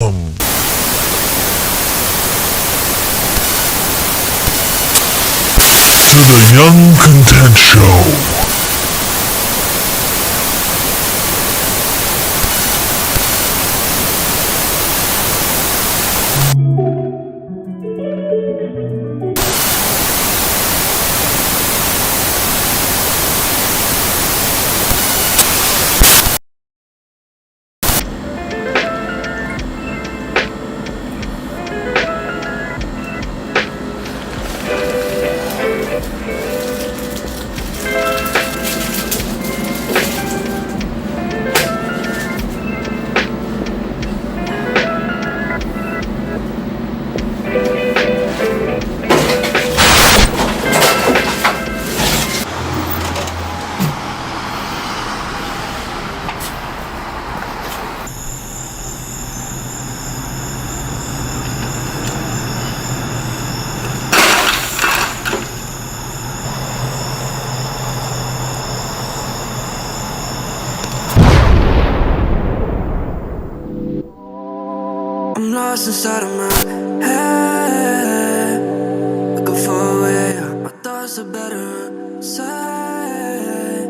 Welcome to the Young Content Show. I'm lost inside of my head, looking for a way out. My thoughts are better inside.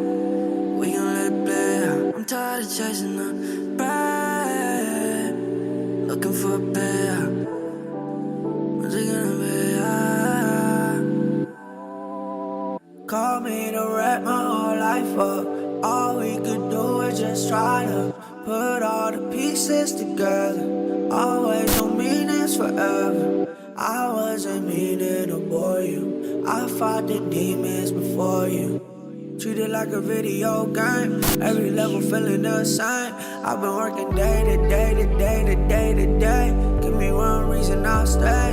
We gon' let it play out. I'm tired of chasing the bread, looking for a payout. When's it gonna be out? Call me to wrap my whole life up. All we could do is just try to put all the pieces together. Always don't mean it's forever. I wasn't meaning to bore you. I fought the demons before you. Treated like a video game. Every level feeling the same. I've been working day to day to day to day to day. Give me one reason I'll stay.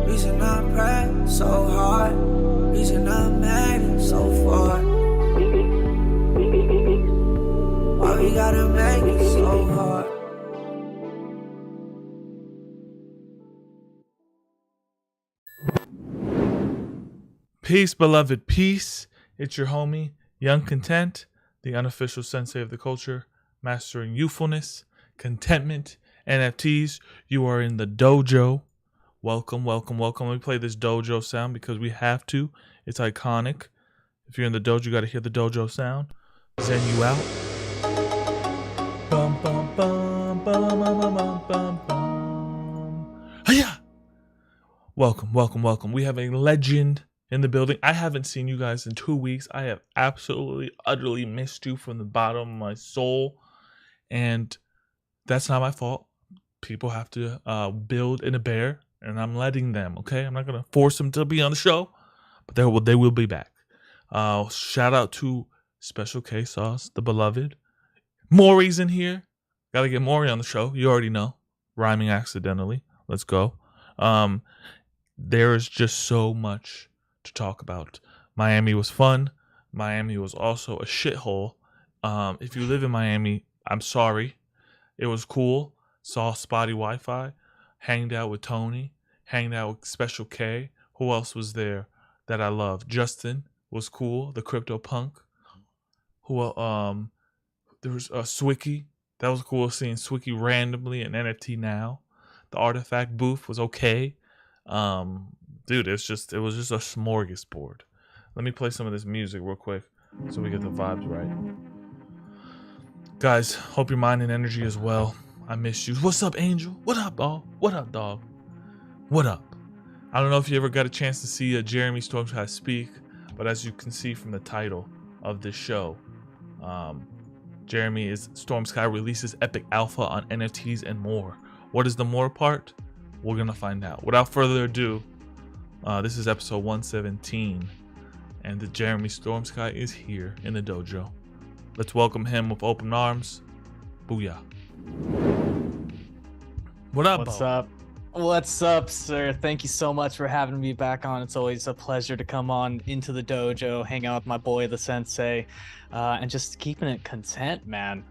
Reason I pray so hard. Reason I made it so far. Why we gotta make it so hard? Peace, beloved, peace. It's your homie, Young Content, the unofficial sensei of the culture, mastering youthfulness, contentment, NFTs. You are in the dojo. Welcome, welcome, welcome. Let me play this dojo sound because we have to. It's iconic. If you're in the dojo, you got to hear the dojo sound. Zen you out. Bum, bum, bum, bum, bum, bum, bum, bum. Hiya! Welcome, welcome, welcome. We have a legend in the building. I haven't seen you guys in 2 weeks. I have absolutely, utterly missed you from the bottom of my soul. And that's not my fault. People have to build in a bear, and I'm letting them, okay? I'm not going to force them to be on the show, but they will be back. Shout out to Special K Sauce, the beloved. Maury's in here. Got to get Maury on the show. You already know. Rhyming accidentally. Let's go. There is just so much to talk about. Miami was fun. Miami was also a shithole. If you live in Miami, I'm sorry. It was cool. Saw spotty Wi-Fi. Hanged out with Tony. Hanged out with Special K. Who else was there that I love? Justin was cool. The crypto punk. There was Swicky. That was cool seeing Swicky randomly in NFT now. The Artifact booth was okay. Dude, it was just a smorgasbord. Let me play some of this music real quick so we get the vibes right. Guys, hope your mind and energy is well. I miss you. What's up, Angel? What up, dog? What up, dog? What up? I don't know if you ever got a chance to see Jeremey Stormsky speak, but as you can see from the title of this show, Jeremey Stormsky releases epic alpha on NFTs and more. What is the more part? We're going to find out. Without further ado, this is episode 117, and the Jeremey Stormsky is here in the dojo. Let's welcome him with open arms. Booyah. What up, What's Bo? up? What's up, sir? Thank you so much for having me back on. It's always a pleasure to come on into the dojo, hang out with my boy, the Sensei, and just keeping it content, man.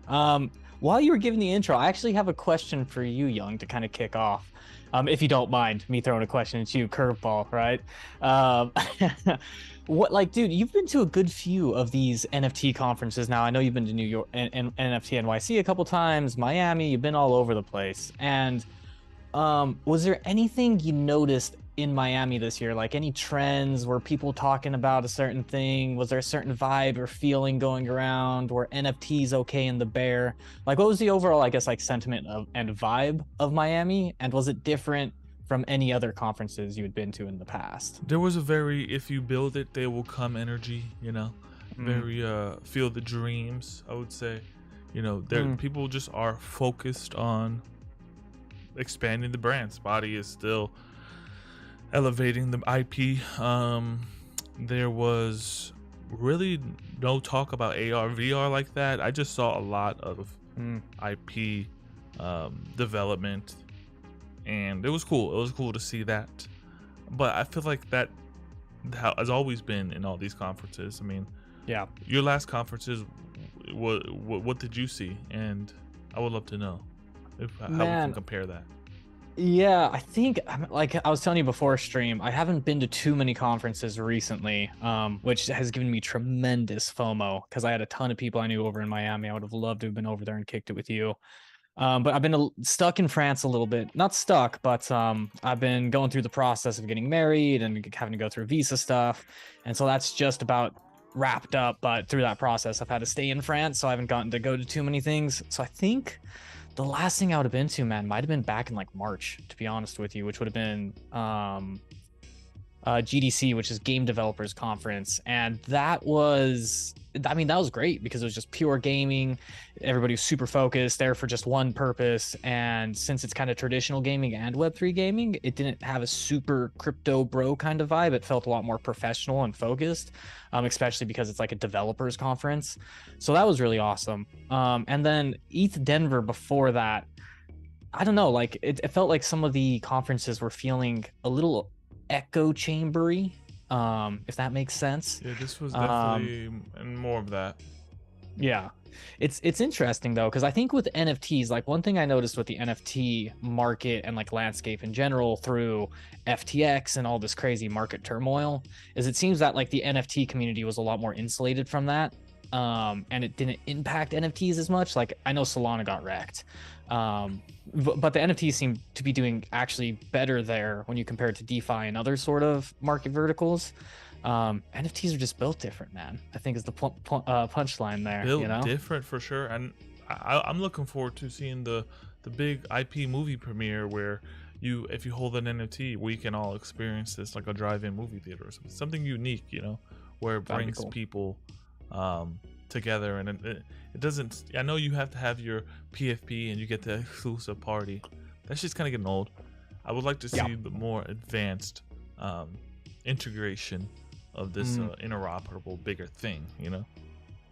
while you were giving the intro, I actually have a question for you, Young, to kind of kick off. If you don't mind me throwing a question at you, curveball, right? Um, what, like, dude, you've been to a good few of these NFT conferences now. I know you've been to New York and NFT NYC a couple times, Miami. You've been all over the place. And was there anything you noticed in Miami this year? Like any trends? Were people talking about a certain thing? Was there a certain vibe or feeling going around? Were NFTs okay in the bear? Like, what was the overall, I guess, like sentiment and vibe of Miami? And was it different from any other conferences you had been to in the past? There was a very, if you build it, they will come energy, you know, very feel the dreams, I would say. You know, people just are focused on expanding the brand. Spotty is still elevating the IP. There was really no talk about AR VR like that. I just saw a lot of IP development, and it was cool. It was cool to see that. But I feel like that has always been in all these conferences. I mean, yeah, your last conferences, what did you see? And I would love to know how we can compare that. Yeah, I think, like I was telling you before stream, I haven't been to too many conferences recently, which has given me tremendous FOMO because I had a ton of people I knew over in Miami. I would have loved to have been over there and kicked it with you. But I've been stuck in France a little bit. Not stuck, but I've been going through the process of getting married and having to go through visa stuff. And so that's just about wrapped up. But through that process, I've had to stay in France, so I haven't gotten to go to too many things. So I think the last thing I would have been to, man, might have been back in like March, to be honest with you, which would have been GDC, which is Game Developers Conference. And that was, I mean, that was great because it was just pure gaming. Everybody was super focused there for just one purpose. And since it's kind of traditional gaming and Web3 gaming, it didn't have a super crypto bro kind of vibe. It felt a lot more professional and focused, especially because it's like a developers conference. So that was really awesome. And then ETH Denver before that, I don't know, like it felt like some of the conferences were feeling a little echo chambery, if that makes sense. Yeah, this was definitely more of that. Yeah, it's interesting though, because I think with NFTs, like one thing I noticed with the NFT market and like landscape in general through FTX and all this crazy market turmoil is it seems that like the NFT community was a lot more insulated from that, and it didn't impact NFTs as much. Like I know Solana got wrecked, but the NFTs seem to be doing actually better there when you compare it to DeFi and other sort of market verticals. NFTs are just built different, man. I think is the punchline there. Built you know? different for sure, and I'm looking forward to seeing the big IP movie premiere where if you hold an NFT, we can all experience this like a drive-in movie theater or something unique, you know, where it brings people together. And it doesn't, I know you have to have your PFP and you get the exclusive party. That's just kind of getting old. I would like to see the more advanced integration of this interoperable bigger thing, you know?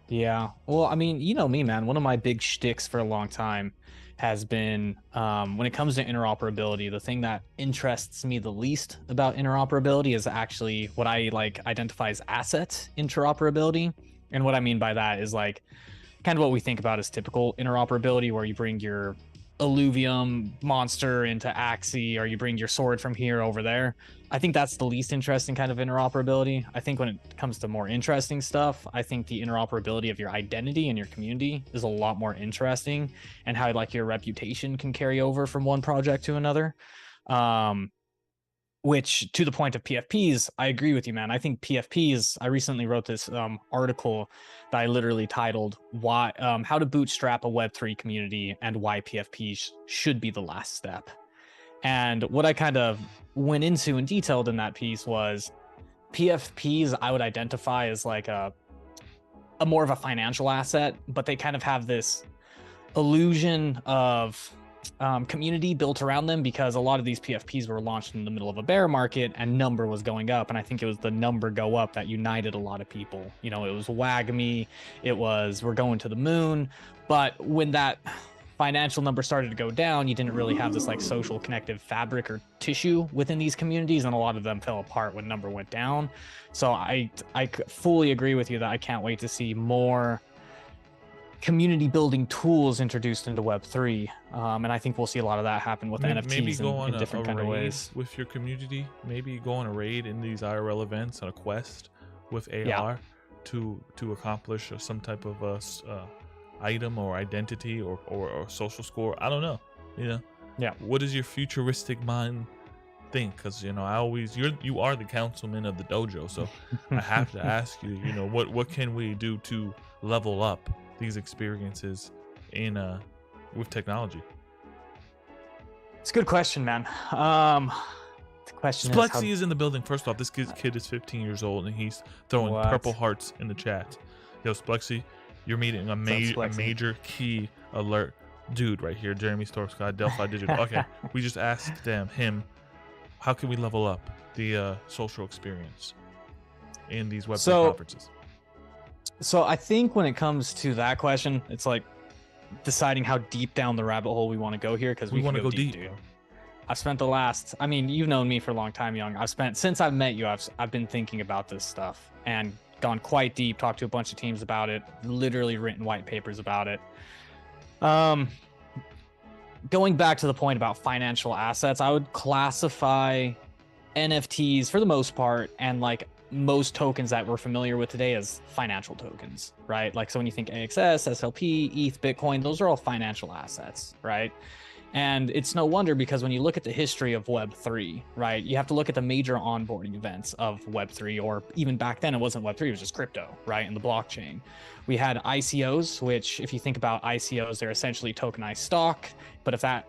Yeah. Well, I mean, you know me, man. One of my big shticks for a long time has been when it comes to interoperability, the thing that interests me the least about interoperability is actually what I like identify as asset interoperability. And what I mean by that is like kind of what we think about as typical interoperability, where you bring your Illuvium monster into Axie, or you bring your sword from here over there. I think that's the least interesting kind of interoperability. I think when it comes to more interesting stuff, I think the interoperability of your identity and your community is a lot more interesting, and how like your reputation can carry over from one project to another. Which, to the point of PFPs, I agree with you, man. I think PFPs, I recently wrote this article that I literally titled "Why How to Bootstrap a Web3 Community and Why PFPs Should Be the Last Step." And what I kind of went into and detailed in that piece was PFPs I would identify as like a more of a financial asset, but they kind of have this illusion of community built around them, because a lot of these PFPs were launched in the middle of a bear market and number was going up. And I think it was the number go up that united a lot of people. You know, it was WAGMI, it was we're going to the moon. But when that financial number started to go down, you didn't really have this like social connective fabric or tissue within these communities, and a lot of them fell apart when number went down. So I fully agree with you that I can't wait to see more community building tools introduced into Web3, and I think we'll see a lot of that happen with NFTs maybe go on in different kind of raid ways with your community. Maybe go on a raid in these IRL events on a quest with AR Yeah. to accomplish some type of item or identity or social score. I don't know. Yeah. What does your futuristic mind think? Because you are the councilman of the dojo, so I have to ask you, what can we do to level up these experiences in with technology? It's a good question, man. The question is Splexy is in the building. First off, this kid is 15 years old and he's throwing What? purple hearts in the chat. Yo, Splexy, you're meeting a major key alert dude right here, Jeremey Stormsky, Delphi Digital. Okay, we just asked him, how can we level up the social experience in these Web3 conferences? So I think when it comes to that question, it's like deciding how deep down the rabbit hole we want to go here, because we want to go deep. Dude. I've spent you've known me for a long time, Young. Since I've met you, I've been thinking about this stuff and gone quite deep, talked to a bunch of teams about it, literally written white papers about it. Going back to the point about financial assets, I would classify NFTs for the most part, and like most tokens that we're familiar with today, as financial tokens, right? Like, so when you think AXS, SLP, ETH, Bitcoin, those are all financial assets, right? And it's no wonder, because when you look at the history of Web3, right, you have to look at the major onboarding events of Web3, or even back then it wasn't Web3, it was just crypto, right, and the blockchain. We had ICOs, which, if you think about ICOs, they're essentially tokenized stock. But if that,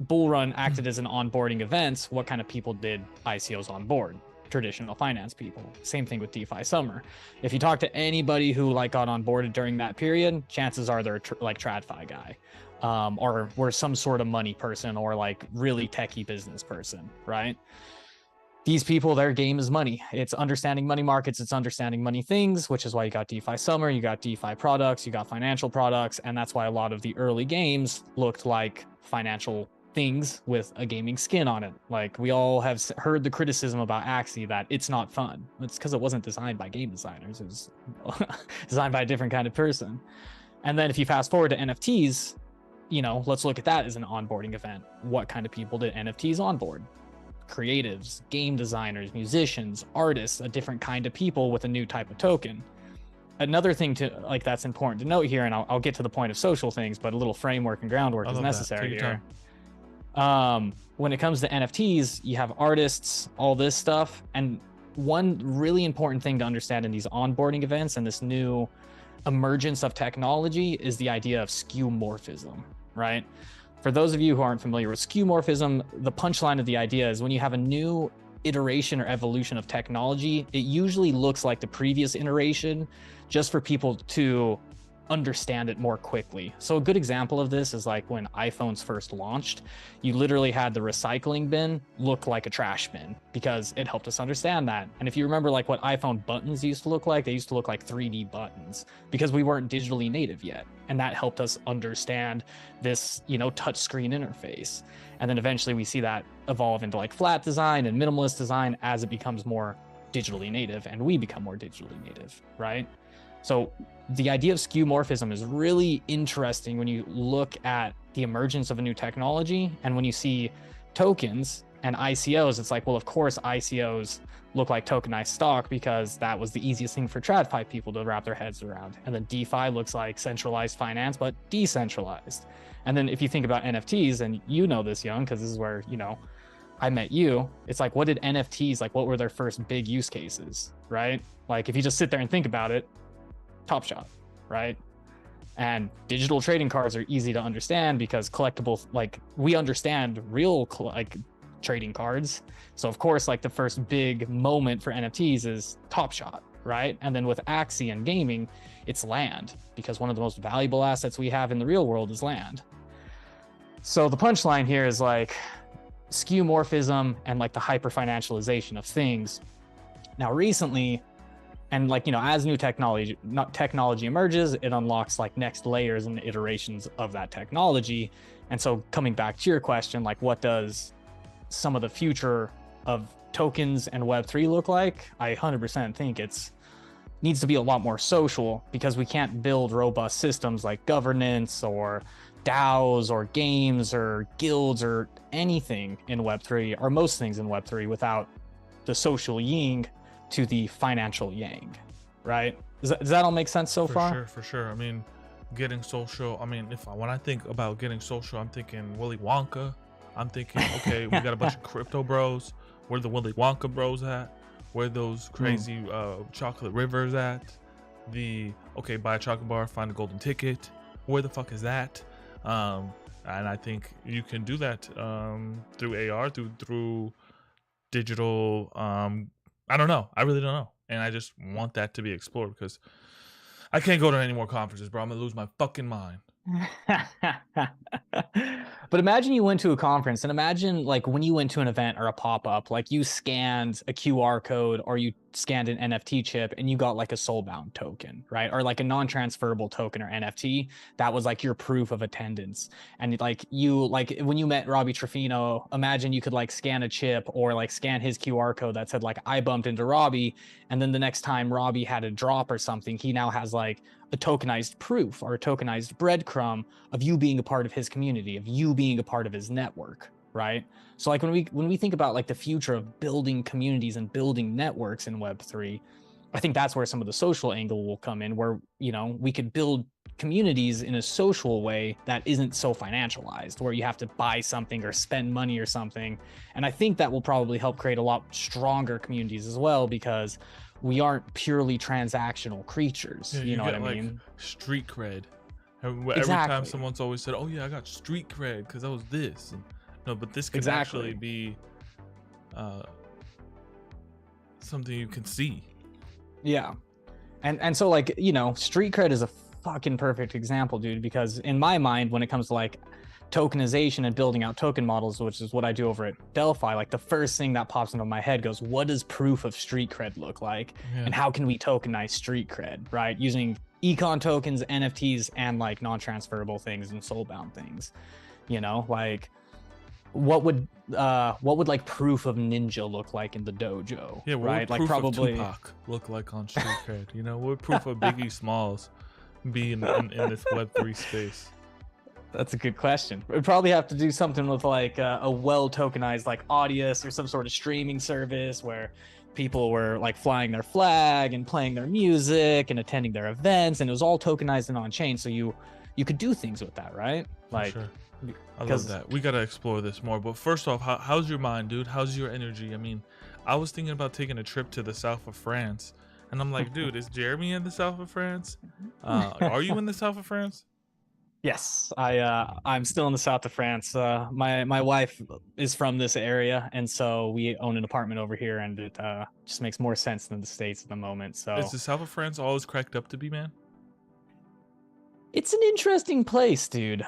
bull run acted as an onboarding event, what kind of people did ICOs onboard? Traditional finance people. Same thing with DeFi Summer. If you talk to anybody who got onboarded during that period, chances are they're TradFi guy. Or were some sort of money person, or really techie business person, right? These people, their game is money. It's understanding money markets. It's understanding money things, which is why you got DeFi Summer, you got DeFi products, you got financial products. And that's why a lot of the early games looked like financial things with a gaming skin on it. Like, we all have heard the criticism about Axie that it's not fun. It's because it wasn't designed by game designers. It was designed by a different kind of person. And then if you fast forward to NFTs, let's look at that as an onboarding event. What kind of people did NFTs onboard? Creatives, game designers, musicians, artists, a different kind of people with a new type of token. Another thing that's important to note here, and I'll get to the point of social things, but a little framework and groundwork is necessary here. When it comes to NFTs, you have artists, all this stuff. And one really important thing to understand in these onboarding events and this new emergence of technology is the idea of skeuomorphism, right? For those of you who aren't familiar with skeuomorphism, the punchline of the idea is when you have a new iteration or evolution of technology, it usually looks like the previous iteration, just for people to understand it more quickly. So a good example of this is like when iPhones first launched, you literally had the recycling bin look like a trash bin because it helped us understand that. And if you remember what iPhone buttons used to look like, they used to look like 3D buttons because we weren't digitally native yet. And that helped us understand this, touchscreen interface. And then eventually we see that evolve into flat design and minimalist design as it becomes more digitally native and we become more digitally native, right? So the idea of skeuomorphism is really interesting when you look at the emergence of a new technology. And when you see tokens and ICOs, it's well, of course, ICOs look like tokenized stock because that was the easiest thing for TradFi people to wrap their heads around. And then DeFi looks like centralized finance, but decentralized. And then if you think about NFTs, and this, Young, because this is where, I met you, it's what did NFTs, what were their first big use cases, right? If you just sit there and think about it, Top Shot, right? And digital trading cards are easy to understand because collectible, we understand real trading cards. So of course, the first big moment for NFTs is Top Shot, right? And then with Axie and gaming, it's land, because one of the most valuable assets we have in the real world is land. So the punchline here is skeuomorphism and the hyper financialization of things. Now recently, and as new technology emerges, it unlocks next layers and iterations of that technology. And so coming back to your question, what does some of the future of tokens and Web3 look like? I 100% think it's needs to be a lot more social, because we can't build robust systems like governance or DAOs or games or guilds or anything in Web3, or most things in Web3, without the social yin to the financial yang, right? Does that all make sense so far? For sure. I mean, getting social. I mean, when I think about getting social, I'm thinking Willy Wonka. I'm thinking, okay, we got a bunch of crypto bros. Where the Willy Wonka bros at? Where those crazy chocolate rivers at? Buy a chocolate bar, find a golden ticket. Where the fuck is that? And I think you can do that through AR, through digital. I don't know. I really don't know. And I just want that to be explored, because I can't go to any more conferences, bro. I'm gonna lose my fucking mind. But imagine you went to a conference, and imagine like when you went to an event or a pop-up, like you scanned a QR code or you scanned an NFT chip and you got like a soulbound token, right? Or like a non-transferable token or NFT that was like your proof of attendance. And like when you met Robbie Trofino, imagine you could like scan a chip or like scan his QR code that said like, I bumped into Robbie, and then the next time Robbie had a drop or something, he now has like a tokenized proof or a tokenized breadcrumb of you being a part of his community, of you being a part of his network, right? So like when we think about like the future of building communities and building networks in Web3, I think that's where some of the social angle will come in, where, you know, we could build communities in a social way that isn't so financialized, where you have to buy something or spend money or something. And I think that will probably help create a lot stronger communities as well, because we aren't purely transactional creatures. Yeah, you know what I like mean? Street cred. Every Exactly. time someone's always said, "Oh yeah, I got street cred because I was this." And, no, but this could Exactly. actually be something you can see. Yeah. And so like, you know, street cred is a fucking perfect example, dude, because in my mind, when it comes to like tokenization and building out token models, which is what I do over at Delphi, like the first thing that pops into my head goes, what does proof of street cred look like? Yeah. And how can we tokenize street cred, right? Using econ tokens, NFTs, and like non-transferable things and soulbound things, you know, like what would like proof of ninja look like in the dojo? Yeah, what right? would Like proof probably of Tupac look like on street cred? You know, what would proof of Biggie Smalls be in this Web3 space? That's a good question. We'd probably have to do something with like a well tokenized like Audius or some sort of streaming service where people were like flying their flag and playing their music and attending their events, and it was all tokenized and on chain, so you could do things with that, right? Like, sure. I love that. We gotta explore this more. But first off, how's your mind, dude? How's your energy? I mean, I was thinking about taking a trip to the south of France, and I'm like, dude, is Jeremy in the south of France? Are you in the south of France? Yes, I'm still in the south of France. My wife is from this area, and so we own an apartment over here, and it just makes more sense than the States at the moment. So Is the south of France always cracked up to be, man? it's an interesting place, dude.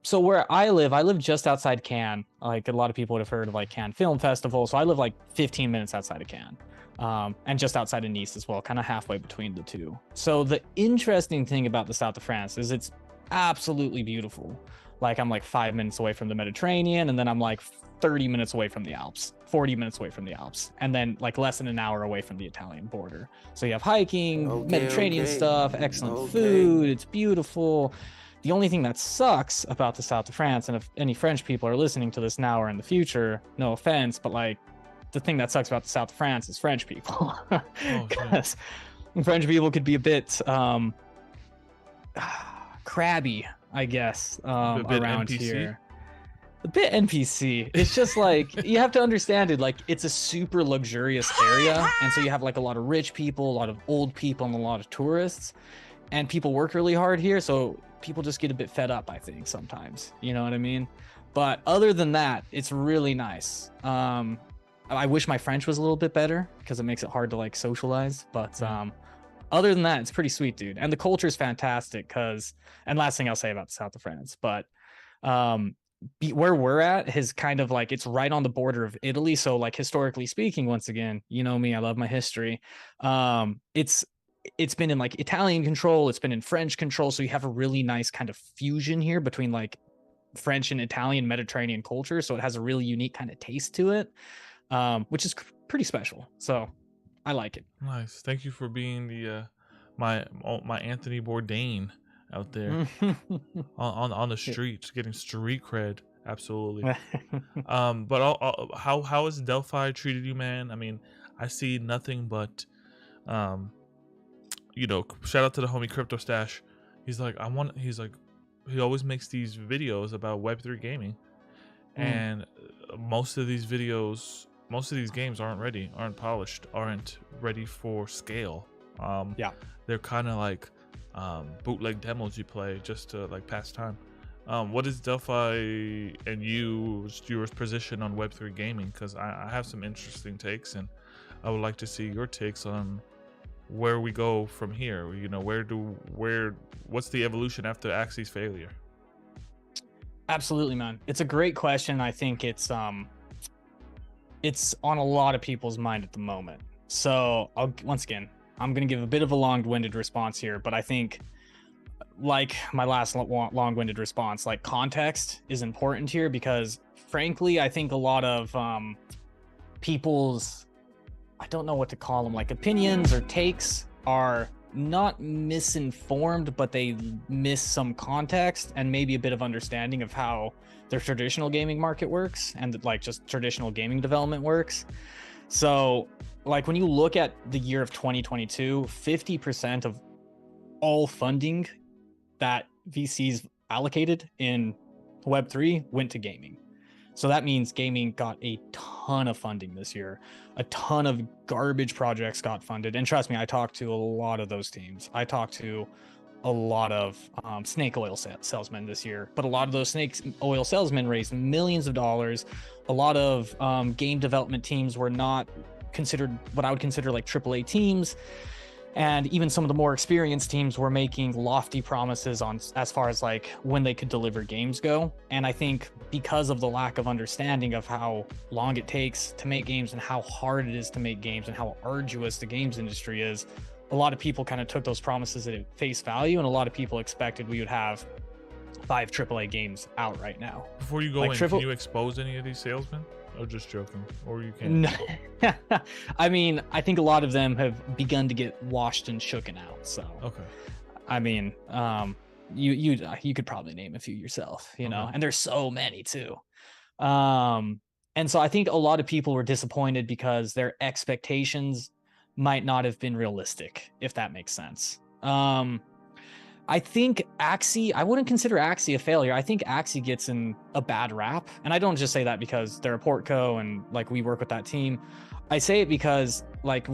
So where I live just outside Cannes. Like a lot of people would have heard of like Cannes Film Festival. So I live like 15 minutes outside of Cannes. And just outside of Nice as well, kind of halfway between the two. So the interesting thing about the south of France is it's absolutely beautiful. Like I'm like 5 minutes away from the Mediterranean, and then I'm like 30 minutes away from the Alps, 40 minutes away from the Alps, and then like less than an hour away from the Italian border. So you have hiking, Mediterranean stuff, excellent food, it's beautiful. The only thing that sucks about the south of France, and if any French people are listening to this now or in the future, no offense, but like the thing that sucks about the south of France is French people. Because French people could be a bit crabby, I guess, around NPC? here. A bit NPC. It's just like, you have to understand it, like it's a super luxurious area, and so you have like a lot of rich people, a lot of old people, and a lot of tourists, and people work really hard here, so people just get a bit fed up, I think, sometimes. You know what I mean? But other than that, it's really nice. I wish my French was a little bit better because it makes it hard to like socialize, but other than that, it's pretty sweet, dude. And the culture is fantastic and last thing I'll say about the south of France, but where we're at is kind of like, it's right on the border of Italy. So like historically speaking, once again, you know me, I love my history. It's been in like Italian control, it's been in French control. So you have a really nice kind of fusion here between like French and Italian Mediterranean culture. So it has a really unique kind of taste to it, which is pretty special. So I like it. Nice. Thank you for being the my Anthony Bourdain out there on the streets, getting street cred. Absolutely. But how has Delphi treated you, man? I mean, I see nothing but, shout out to the homie Crypto Stash. He's like, he always makes these videos about Web3 gaming, and most of these games aren't polished, aren't ready for scale. They're kind of like bootleg demos you play just to like pass time. What is Delphi and your position on Web3 gaming? Because I have some interesting takes, and I would like to see your takes on where we go from here. You know, what's the evolution after Axie's failure? Absolutely, man. It's a great question. I think it's on a lot of people's mind at the moment. So once again, I'm going to give a bit of a long-winded response here, but I think, like my last long-winded response, like context is important here, because frankly, I think a lot of people's, I don't know what to call them, like opinions or takes are not misinformed, but they miss some context and maybe a bit of understanding of how their traditional gaming market works and like just traditional gaming development works. So like when you look at the year of 2022, 50% of all funding that VCs allocated in Web3 went to gaming. So that means gaming got a ton of funding this year. A ton of garbage projects got funded. And trust me, I talked to a lot of those teams. I talked to a lot of snake oil salesmen this year, but a lot of those snake oil salesmen raised millions of dollars. A lot of game development teams were not considered what I would consider like AAA teams. And even some of the more experienced teams were making lofty promises on as far as like when they could deliver games go. And I think because of the lack of understanding of how long it takes to make games and how hard it is to make games and how arduous the games industry is, a lot of people kind of took those promises at face value, and a lot of people expected we would have 5 AAA games out right now. Before you go like can you expose any of these salesmen? Or just joking, or you can't? I mean, I think a lot of them have begun to get washed and shooken out. So, okay. I mean, you could probably name a few yourself, you know, and there's so many too. And so I think a lot of people were disappointed because their expectations might not have been realistic, if that makes sense. I think Axie, I wouldn't consider Axie a failure. I think Axie gets in a bad rap. And I don't just say that because they're a Portco and like we work with that team. I say it because like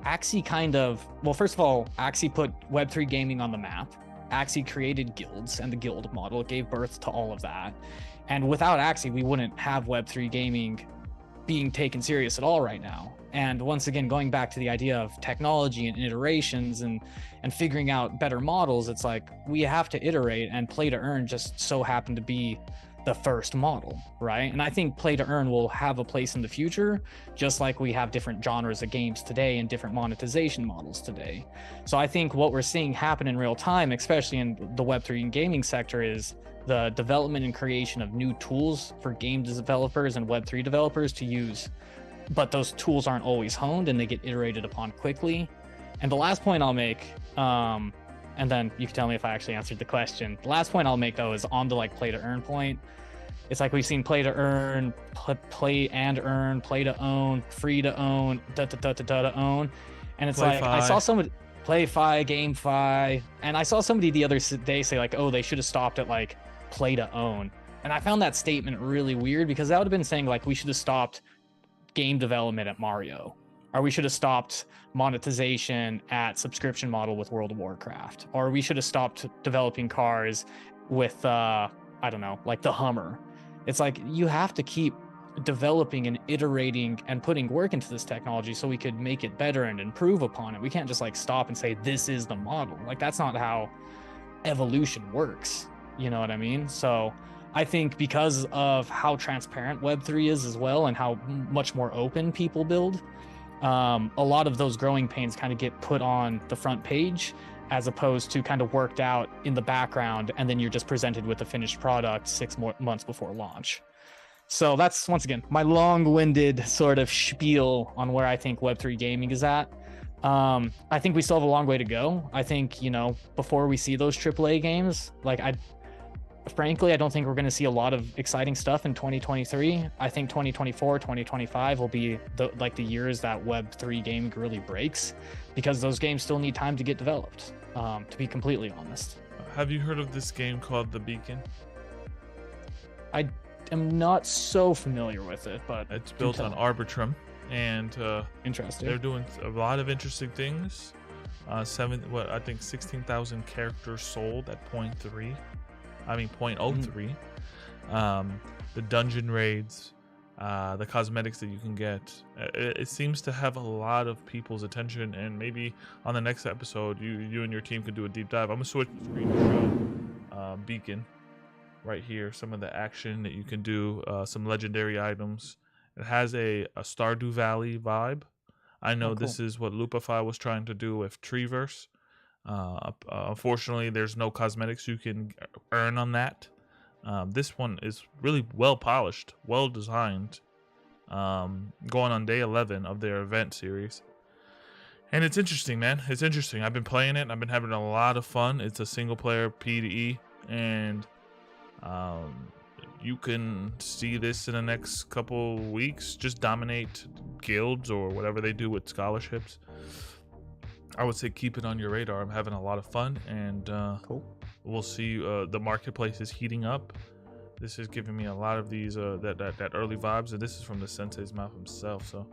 Axie kind of, well, first of all, Axie put Web3 gaming on the map. Axie created guilds and the guild model. It gave birth to all of that. And without Axie, we wouldn't have Web3 gaming being taken serious at all right now. And once again, going back to the idea of technology and iterations and figuring out better models, it's like we have to iterate, and play to earn just so happened to be the first model, right? And I think play to earn will have a place in the future, just like we have different genres of games today and different monetization models today. So I think what we're seeing happen in real time, especially in the Web3 and gaming sector, is the development and creation of new tools for game developers and Web3 developers to use. But those tools aren't always honed and they get iterated upon quickly. And the last point I'll make, and then you can tell me if I actually answered the question. The last point I'll make though is on the like play to earn point. It's like we've seen play to earn, play and earn, play to own, free to own, to own. And it's like, I saw somebody play fi, game fi. And I saw somebody the other day say like, oh, they should have stopped at like play to own. And I found that statement really weird, because that would have been saying like we should have stopped game development at Mario, or we should have stopped monetization at subscription model with World of Warcraft, or we should have stopped developing cars with I don't know, like the Hummer. It's like you have to keep developing and iterating and putting work into this technology so we could make it better and improve upon it. We can't just like stop and say this is the model. Like that's not how evolution works, you know what I mean? So I think because of how transparent Web3 is as well, and how much more open people build, a lot of those growing pains kind of get put on the front page, as opposed to kind of worked out in the background, and then you're just presented with a finished product 6 months before launch. So that's, once again, my long-winded sort of spiel on where I think Web3 gaming is at. I think we still have a long way to go. I think, before we see those AAA games, like frankly, I don't think we're going to see a lot of exciting stuff in 2023. I think 2024, 2025 will be the years that Web3 gaming really breaks, because those games still need time to get developed, to be completely honest. Have you heard of this game called The Beacon? I am not so familiar with it, but it's built on Arbitrum, and interesting. They're doing a lot of interesting things. I think 16,000 characters sold at 0.03. The dungeon raids, the cosmetics that you can get. It seems to have a lot of people's attention, and maybe on the next episode, you and your team could do a deep dive. I'm gonna switch the screen to show Beacon right here. Some of the action that you can do, some legendary items. It has a Stardew Valley vibe. I know this is what Loopify was trying to do with Treeverse. Unfortunately, there's no cosmetics you can earn on that. This one is really well polished, well designed, going on day 11 of their event series. And it's interesting, man. It's interesting. I've been playing it. I've been having a lot of fun. It's a single player P2E, and you can see this in the next couple weeks. Just dominate guilds or whatever they do with scholarships. I would say keep it on your radar. I'm having a lot of fun, and cool. We'll see. The marketplace is heating up. This is giving me a lot of these that early vibes, and this is from the Sensei's mouth himself. So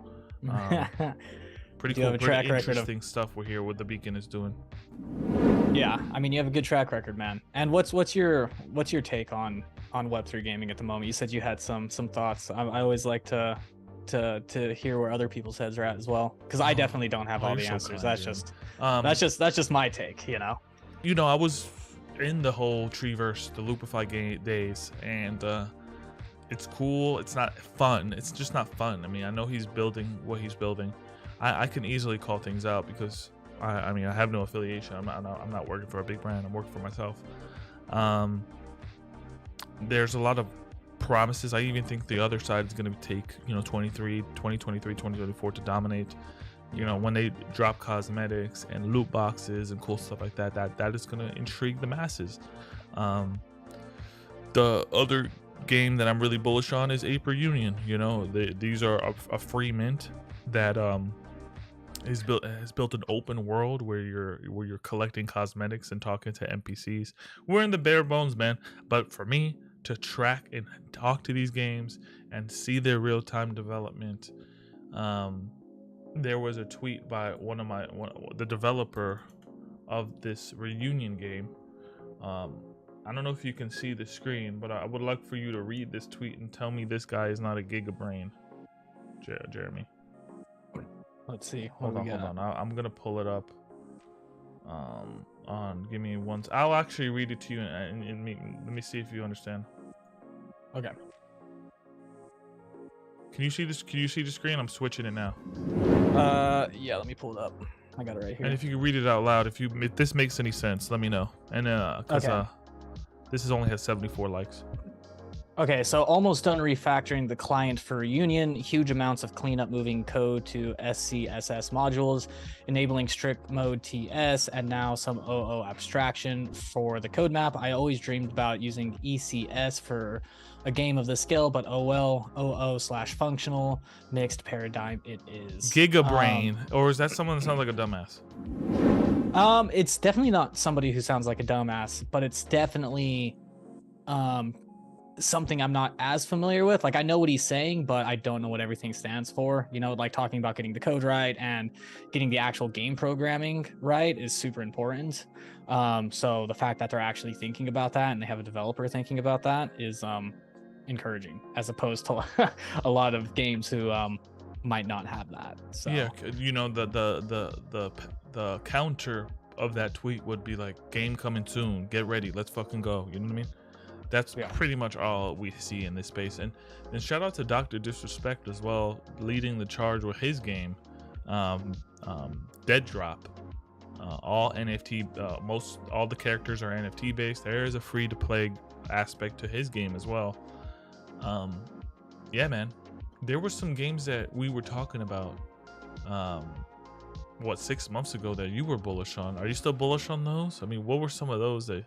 pretty cool, pretty interesting stuff we're here. What the Beacon is doing. Yeah, I mean, you have a good track record, man. And what's your take on Web3 gaming at the moment? You said you had some thoughts. I always like to hear where other people's heads are at as well, because I definitely don't have all the answers. That's just my take, I was in the whole Treeverse, the Loopify game days, and it's cool. It's not fun. It's just not fun. I mean, I know he's building what he's building. I can easily call things out because I mean, I have no affiliation. I'm not working for a big brand. I'm working for myself. There's a lot of promises. I even think the other side is going to take 2023 2024 to dominate. When they drop cosmetics and loot boxes and cool stuff like that is going to intrigue the masses. The other game that I'm really bullish on is Ape Reunion. These are a free mint that has built an open world where you're collecting cosmetics and talking to NPCs. We're in the bare bones, man, but for me to track and talk to these games and see their real-time development, there was a tweet by the developer of this Reunion game. I don't know if you can see the screen, but I would like for you to read this tweet and tell me this guy is not a gigabrain. Jeremy, let's see. Hold on. I'm gonna pull it up. Give me one. I'll actually read it to you and let me see if you understand. Okay. Can you see this? Can you see the screen? I'm switching it now. Yeah. Let me pull it up. I got it right here. And if you can read it out loud, if this makes any sense, let me know. And because this only has 74 likes. Okay, so almost done refactoring the client for Reunion. Huge amounts of cleanup moving code to SCSS modules, enabling strict mode TS, and now some OO abstraction for the code map. I always dreamed about using ECS for a game of this scale, but oh well, OO/functional mixed paradigm it is. Gigabrain, or is that someone that sounds like a dumbass? It's definitely not somebody who sounds like a dumbass, but it's definitely something I'm not as familiar with. Like, I know what he's saying, but I don't know what everything stands for. Like talking about getting the code right and getting the actual game programming right is super important. So the fact that they're actually thinking about that and they have a developer thinking about that is encouraging, as opposed to a lot of games who might not have that. So yeah, the counter of that tweet would be like, game coming soon, get ready, let's fucking go. You know what I mean? That's pretty much all we see in this space. And shout out to Dr. Disrespect as well, leading the charge with his game, Dead Drop. All NFT, all the characters are NFT based. There is a free to play aspect to his game as well. Yeah, man. There were some games that we were talking about, 6 months ago that you were bullish on. Are you still bullish on those? I mean, what were some of those that?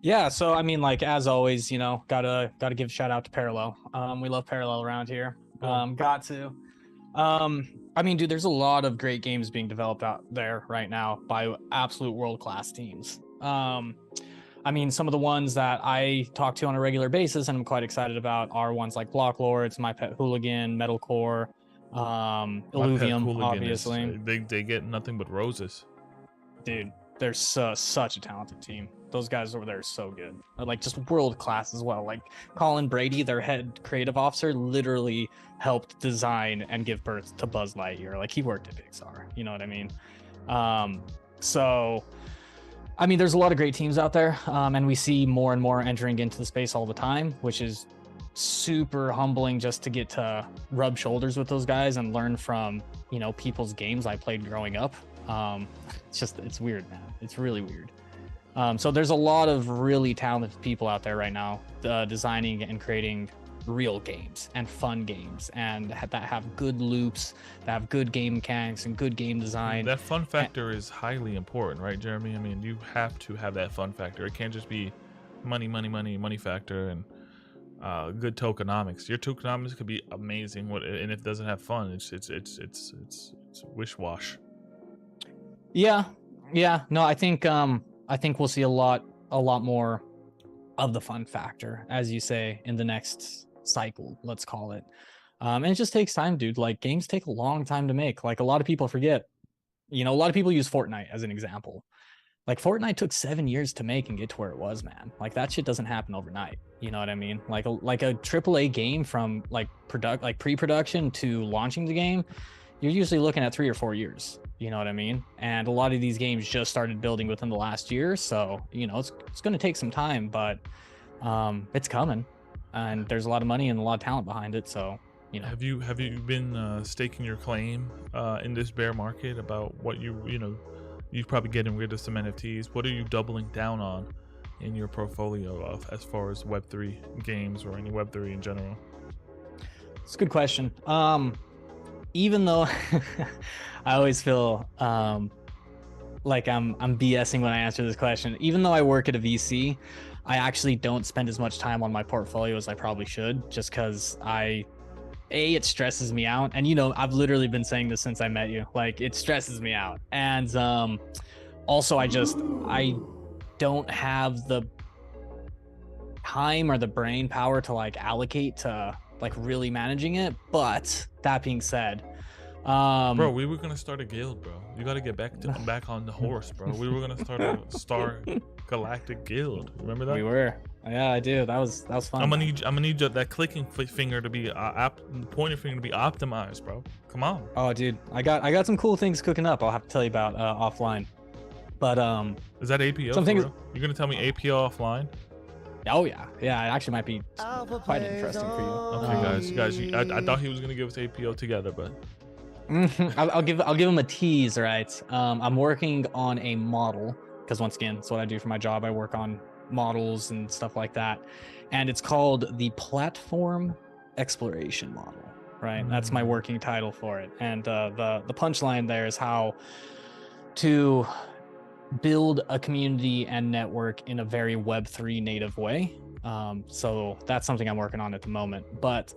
Yeah, so I mean, like as always, you know, gotta give a shout out to Parallel. We love Parallel around here. Got to. I mean, dude, there's a lot of great games being developed out there right now by absolute world-class teams. I mean, some of the ones that I talk to on a regular basis and I'm quite excited about are ones like Block Lords, My Pet Hooligan, Metalcore, Illuvium, obviously. They get nothing but roses. Dude, they're such a talented team. Those guys over there are so good. Like just world class as well. Like Colin Brady, their head creative officer, literally helped design and give birth to Buzz Lightyear. Like he worked at Pixar. You know what I mean? So I mean, there's a lot of great teams out there, and we see more and more entering into the space all the time, which is super humbling just to get to rub shoulders with those guys and learn from, you know, people's games I played growing up. It's weird, man. It's really weird. So there's a lot of really talented people out there right now designing and creating real games and fun games and that have good loops, that have good game mechanics and good game design. That fun factor is highly important, right, Jeremy? I mean, you have to have that fun factor. It can't just be money factor and good tokenomics. Your tokenomics could be amazing, and if it doesn't have fun, it's wish wash. Yeah. No, I think we'll see a lot more of the fun factor, as you say, in the next cycle, let's call it. And it just takes time, dude. Like games take a long time to make. Like a lot of people forget, you know, a lot of people use Fortnite as an example. Like Fortnite took 7 years to make and get to where it was, man. Like that shit doesn't happen overnight. You know what I mean? Like a AAA game from like pre-production to launching the game, you're usually looking at 3 or 4 years. You know what I mean? And a lot of these games just started building within the last year. So, you know, it's going to take some time, but it's coming. And there's a lot of money and a lot of talent behind it. So, you know. Have you been staking your claim in this bear market about what you're probably getting rid of some NFTs? What are you doubling down on in your portfolio of as far as Web3 games or any Web3 in general? It's a good question. Even though I always feel like I'm BSing when I answer this question, even though I work at a VC, I actually don't spend as much time on my portfolio as I probably should, just because it stresses me out. And, you know, I've literally been saying this since I met you, like it stresses me out. And also I don't have the time or the brain power to like allocate to like really managing it. But that being said, bro, we were gonna start a guild, bro. You gotta get back on the horse, bro. We were gonna start a Star Galactic Guild. Remember that? We were. Yeah, I do. That was fun. I'm gonna need that clicking finger to be pointer finger to be optimized, bro. Come on. Oh, dude, I got some cool things cooking up. I'll have to tell you about offline. But is that APO? Something. You're gonna tell me APO offline? Oh yeah. It actually might be quite interesting for you. Okay, guys. I thought he was gonna give us APO together, but. I'll give him a tease, right? I'm working on a model because once again, it's what I do for my job. I work on models and stuff like that, and it's called the Platform Exploration Model, right? That's my working title for it. And the punchline there is how to build a community and network in a very Web3 native way. So that's something I'm working on at the moment. But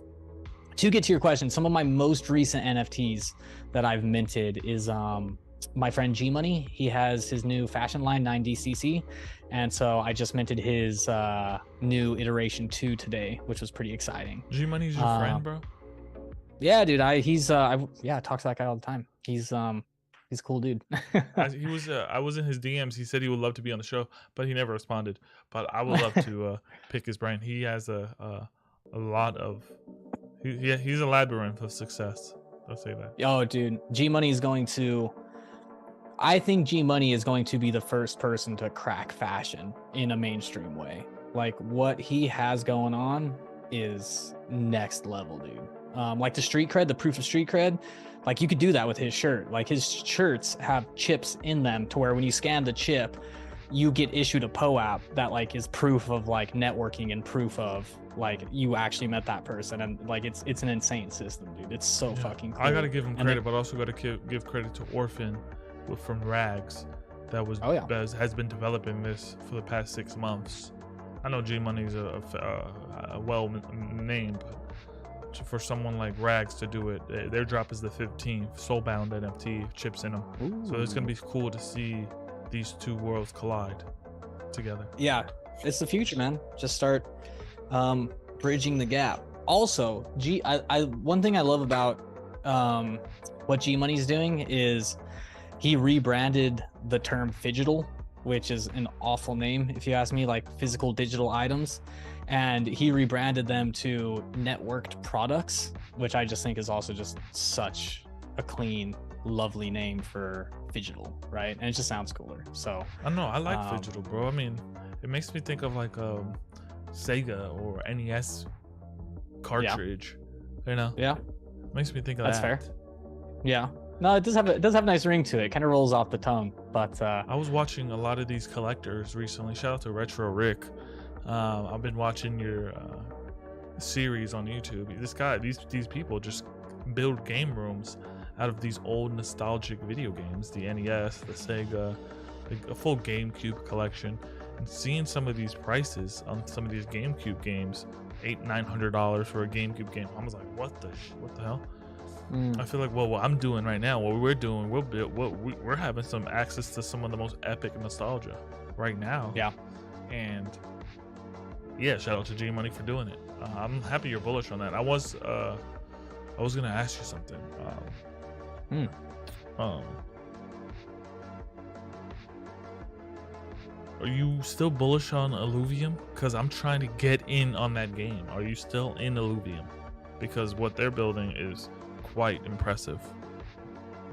to get to your question, some of my most recent NFTs that I've minted is my friend G Money. He has his new fashion line 9DCC, and so I just minted his new iteration 2 today, which was pretty exciting. G Money's your friend, bro? Yeah, dude. I talk to that guy all the time. He's a cool dude. I was in his DMs. He said he would love to be on the show, but he never responded. But I would love to pick his brain. He has a lot of. He's a labyrinth of success. I'll say that. Oh, dude, I think G Money is going to be the first person to crack fashion in a mainstream way. Like what he has going on is next level, dude. Like the street cred, the proof of street cred, like you could do that with his shirt. Like his shirts have chips in them to where when you scan the chip, you get issued a POAP that like is proof of like networking and proof of like you actually met that person, and like it's an insane system, dude. It's so fucking cool. I gotta give him And credit, but also gotta give credit to Orphan from Rags, that was has been developing this for the past 6 months. I know G Money's a well name, but for someone like Rags to do it, their drop is the 15th Soulbound NFT chips in them. Ooh. So it's gonna be cool to see these two worlds collide together. Yeah, it's the future, man. Just start bridging the gap. Also, one thing I love about what G Money's doing is he rebranded the term phygital, which is an awful name if you ask me, like physical digital items, and he rebranded them to networked products, which I just think is also just such a clean, lovely name for phygital, right? And it just sounds cooler. So I know, I like phygital, bro. I mean, it makes me think of like Sega or NES cartridge, you know? Yeah, makes me think of that's that. fair. Yeah, no, it does have a nice ring to it. Kind of rolls off the tongue, but I was watching a lot of these collectors recently. Shout out to Retro Rick. I've been watching your series on YouTube. These people just build game rooms out of these old nostalgic video games, the NES, the Sega, like a full GameCube collection. And seeing some of these prices on some of these GameCube games, $800-900 for a GameCube game, I was like, what the hell? I feel like, well, what I'm doing right now, what we're doing, we're having some access to some of the most epic nostalgia right now. Yeah. And yeah, shout out to G Money for doing it. I'm happy you're bullish on that. I was gonna ask you something. Are you still bullish on Illuvium? Because I'm trying to get in on that game. Are you still in Illuvium? Because what they're building is quite impressive.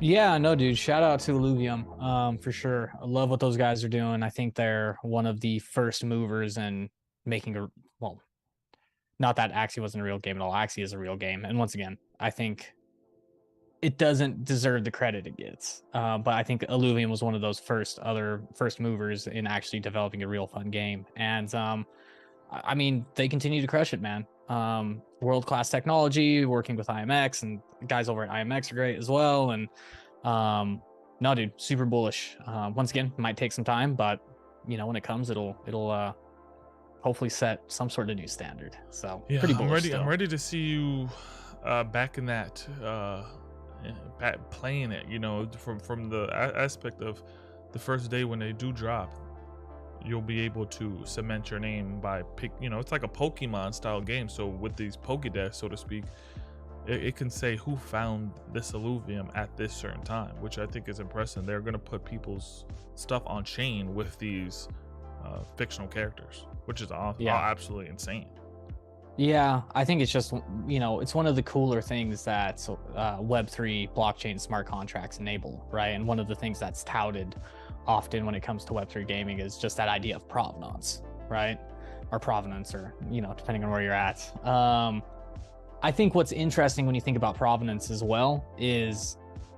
Yeah, no, dude. Shout out to Illuvium, for sure. I love what those guys are doing. I think they're one of the first movers in making not that Axie wasn't a real game at all. Axie is a real game, and once again, I think it doesn't deserve the credit it gets. But I think Illuvium was one of those first movers in actually developing a real fun game, and I mean, they continue to crush it, man. World-class technology, working with IMX, and guys over at IMX are great as well. And no, dude, super bullish. Once again, might take some time, but you know, when it comes, it'll hopefully set some sort of new standard. So yeah, pretty bullish. I'm ready to see you back in that playing it. You know, from the aspect of the first day when they do drop. You'll be able to cement your name by it's like a Pokemon style game. So with these Pokédex, so to speak, it can say who found this Illuvium at this certain time, which I think is impressive. They're going to put people's stuff on chain with these fictional characters, which is absolutely insane. Yeah, I think it's just, it's one of the cooler things that Web3 blockchain smart contracts enable, right? And one of the things that's touted often when it comes to Web3 gaming is just that idea of provenance, right? Or provenance, or, depending on where you're at. I think what's interesting when you think about provenance as well is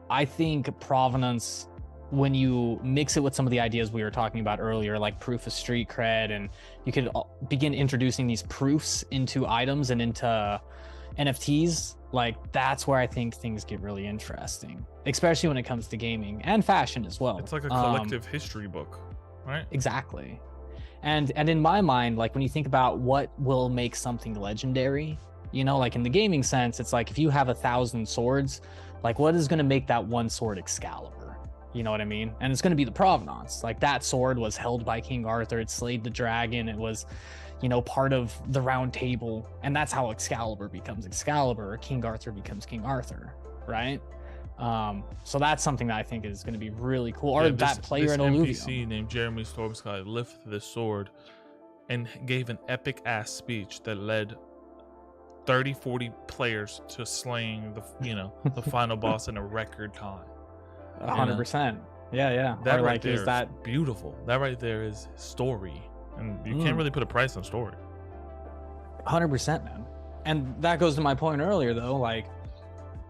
I think provenance, when you mix it with some of the ideas we were talking about earlier, like proof of street cred, and you could begin introducing these proofs into items and into NFTs, like that's where I think things get really interesting, especially when it comes to gaming and fashion as well. It's like a collective history book, right? Exactly. And in my mind, like when you think about what will make something legendary, like in the gaming sense, it's like if you have 1,000 swords, like what is going to make that one sword Excalibur? You know what I mean? And it's going to be the provenance. Like that sword was held by King Arthur. It slayed the dragon. It was, part of the round table. And that's how Excalibur becomes Excalibur, or King Arthur becomes King Arthur, right? So that's something that I think is going to be really cool. Or that player in Illuvium. This NPC named Jeremey Stormsky lifted this sword and gave an epic ass speech that led 30-40 players to slaying the final boss in a record time. 100%. Yeah. That or right like, there is that beautiful. That right there is story, and you can't really put a price on story. 100%, man. And that goes to my point earlier, though. Like,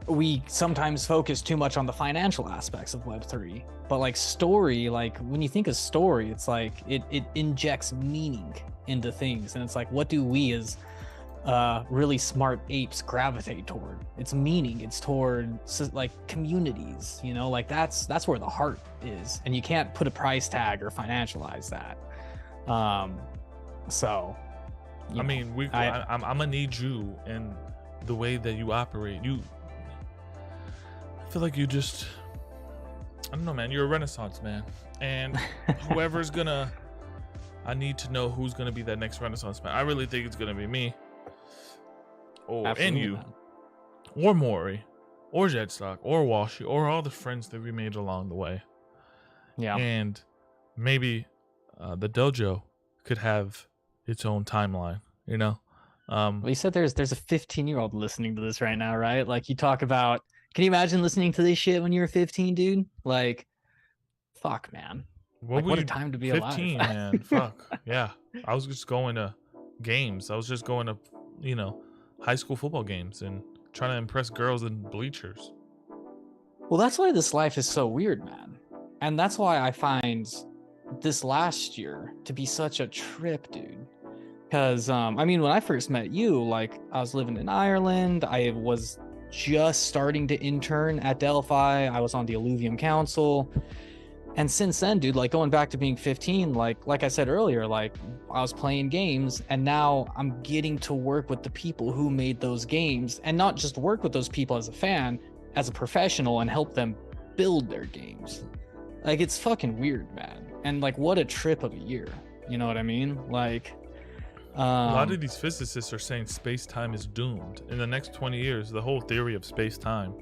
we sometimes focus too much on the financial aspects of Web3, but like story, like when you think of story, it's like it injects meaning into things, and it's like, what do we as really smart apes gravitate toward. It's meaning. It's toward like communities. You know, like that's where the heart is, and you can't put a price tag or financialize that. So, I mean, I'm gonna need you in the way that you operate. I feel like you just, I don't know, man. You're a Renaissance man, and whoever's gonna, I need to know who's gonna be that next Renaissance man. I really think it's gonna be me, and you, man. or Maury, or Jetstock, or Washi, or all the friends that we made along the way. Yeah, and maybe the dojo could have its own timeline. You know. Well, you said there's a 15-year-old listening to this right now, right? Like, you talk about, can you imagine listening to this shit when you were 15, dude? Like, fuck, man. What a time to be 15, alive. man. Fuck. Yeah. I was just going to games. I was just going to, high school football games and trying to impress girls in bleachers. Well, that's why this life is so weird, man. And that's why I find this last year to be such a trip, dude. Because, I mean, when I first met you, like, I was living in Ireland. I was just starting to intern at Delphi. I was on the Alluvium Council. And since then, dude, like, going back to being 15, like I said earlier, like, I was playing games, and now I'm getting to work with the people who made those games, and not just work with those people as a fan, as a professional, and help them build their games. Like, it's fucking weird, man. And, like, what a trip of a year. You know what I mean? Like, a lot of these physicists are saying space-time is doomed. In the next 20 years, the whole theory of space-time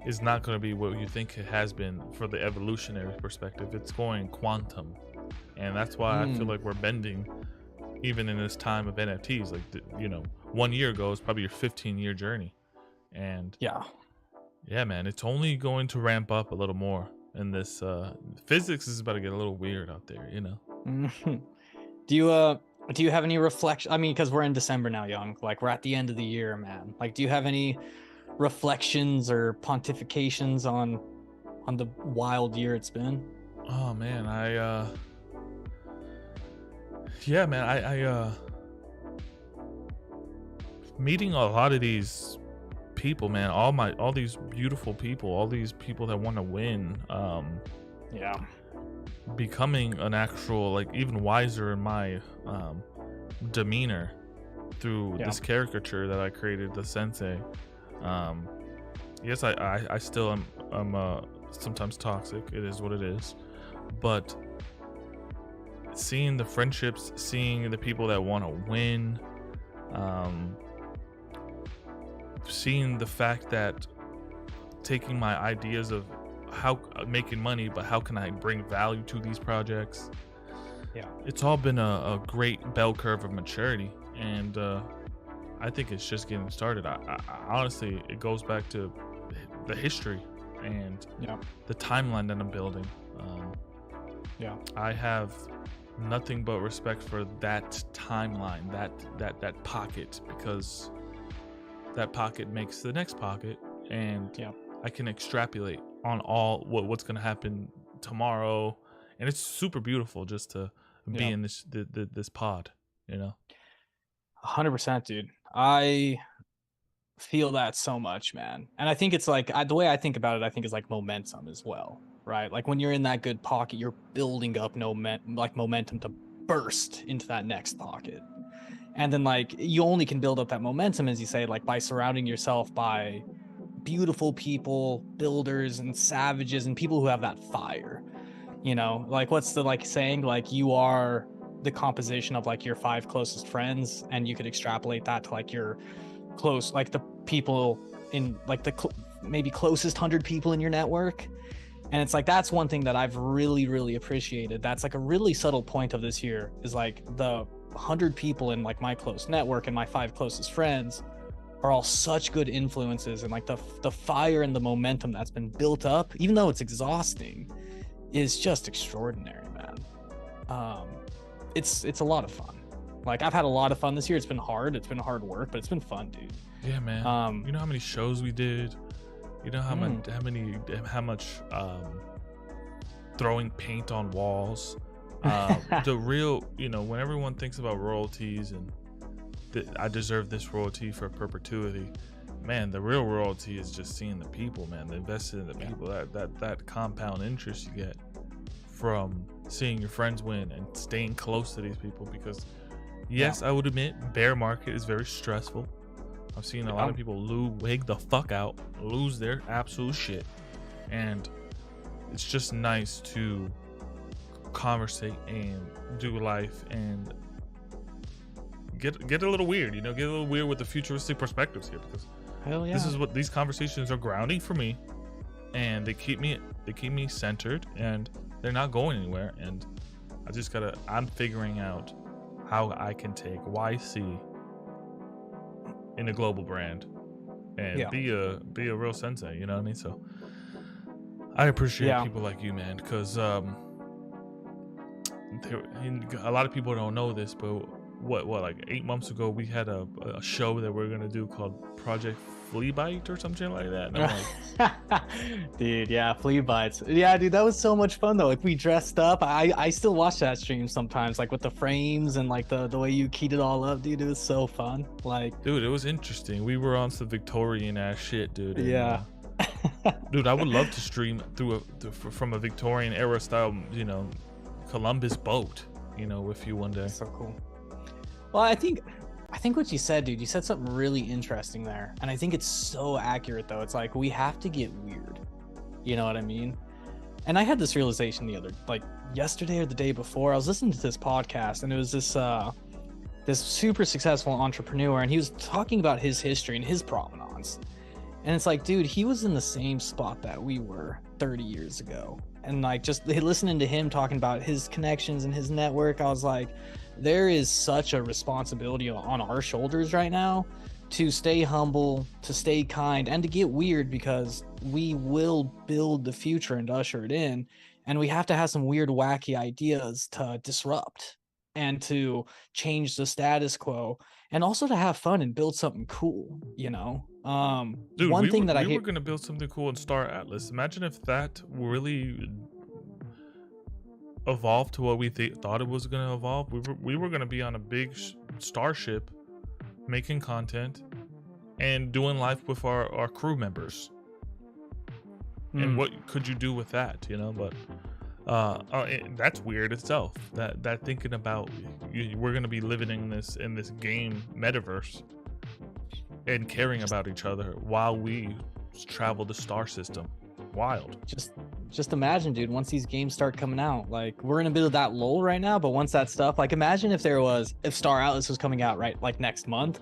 is not going to be what you think it has been for the evolutionary perspective. It's going quantum. And that's why I feel like we're bending even in this time of NFTs. Like, 1 year ago is probably your 15-year journey. And yeah, man, it's only going to ramp up a little more. And this physics is about to get a little weird out there, Do you have any reflection? I mean, because we're in December now, Young. Like, we're at the end of the year, man. Like, do you have any reflections or pontifications on the wild year it's been? Oh man, yeah, man, I meeting a lot of these people, man. All these beautiful people, all these people that want to win. Becoming an actual, like, even wiser in my demeanor through this caricature that I created, the Sensei. Yes, I still am sometimes toxic. It is what it is. But seeing the friendships, seeing the people that want to win, seeing the fact that taking my ideas of how making money, but how can I bring value to these projects? It's all been a great bell curve of maturity, and I think it's just getting started. I honestly, it goes back to the history and the timeline that I'm building. I have nothing but respect for that timeline, that pocket, because that pocket makes the next pocket, and I can extrapolate on all what's going to happen tomorrow, and it's super beautiful just to be in this pod, 100%, dude. I feel that so much, man. And I think it's like, the way I think about it, I think is like momentum as well, right? Like, when you're in that good pocket, you're building up momentum to burst into that next pocket. And then, like, you only can build up that momentum, as you say, like, by surrounding yourself by beautiful people, builders and savages, and people who have that fire. Like, what's the saying, like, you are the composition of like your 5 closest friends, and you could extrapolate that to like your close, like the people in like the maybe closest 100 people in your network. And it's like, that's one thing that I've really appreciated. That's like a really subtle point of this year, is like the 100 people in like my close network and my 5 closest friends are all such good influences, and like the fire and the momentum that's been built up, even though it's exhausting, is just extraordinary, man. It's a lot of fun. Like, I've had a lot of fun this year. It's been hard work, but it's been fun, dude. Yeah, man. You know how many shows we did? You know how much throwing paint on walls. The real, when everyone thinks about royalties and I deserve this royalty for perpetuity. Man, the real royalty is just seeing the people, man. The invested in the people. That compound interest you get from seeing your friends win and staying close to these people. Because yes, I would admit bear market is very stressful. I've seen a lot of people wig the fuck out, lose their absolute shit, and it's just nice to conversate and do life and get a little weird, get a little weird with the futuristic perspectives here, because this is what these conversations are grounding for me, and they keep me centered, and they're not going anywhere. And I'm figuring out how I can take YC in a global brand and be a real sensei, you know what I mean? So I appreciate people like you, man, because a lot of people don't know this, but what like 8 months ago we had a show that we're gonna do called Project Flea Bite or something like that, and I'm like, dude, Flea Bites, dude, that was so much fun though. Like, we dressed up. I still watch that stream sometimes, like with the frames and like the way you keyed it all up, dude. It was so fun. Like, dude, it was interesting. We were on some Victorian ass shit, dude. And, dude, I would love to stream from a Victorian era style, Columbus boat, with you one day. So cool. Well, I think what you said, dude, you said something really interesting there. And I think it's so accurate though. It's like, we have to get weird. You know what I mean? And I had this realization yesterday or the day before. I was listening to this podcast, and it was this super successful entrepreneur, and he was talking about his history and his provenance. And it's like, dude, he was in the same spot that we were 30 years ago. And like, just listening to him talking about his connections and his network, I was like, there is such a responsibility on our shoulders right now to stay humble, to stay kind, and to get weird, because we will build the future and usher it in. And we have to have some weird, wacky ideas to disrupt and to change the status quo, and also to have fun and build something cool, Dude, one thing that we were going to build something cool in Star Atlas. Imagine if that really evolved to what we thought it was going to evolve. We were going to be on a big starship making content and doing life with our crew members. And what could you do with that, but that's weird itself, that thinking about we're going to be living in this game metaverse and caring about each other while we travel the star system. Wild. Just imagine, dude, once these games start coming out, like, we're in a bit of that lull right now, but once that stuff, like, imagine if Star Atlas was coming out right like next month,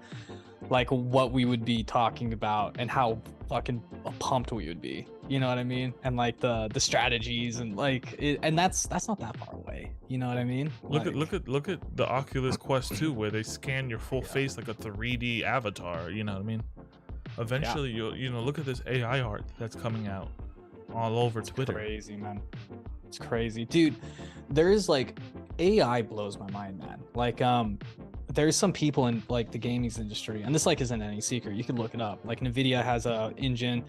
like what we would be talking about and how fucking pumped we would be, you know what I mean? And like the strategies and and that's not that far away, you know what I mean? Look at the Oculus Quest 2, where they scan your full face like a 3D avatar, you know what I mean? Eventually you'll look at this AI art that's coming out all over Twitter. Crazy, man. It's crazy, dude. There's like, AI blows my mind, man. Like, there's some people in like the gaming industry, and this like isn't any secret, you can look it up. Like, Nvidia has a engine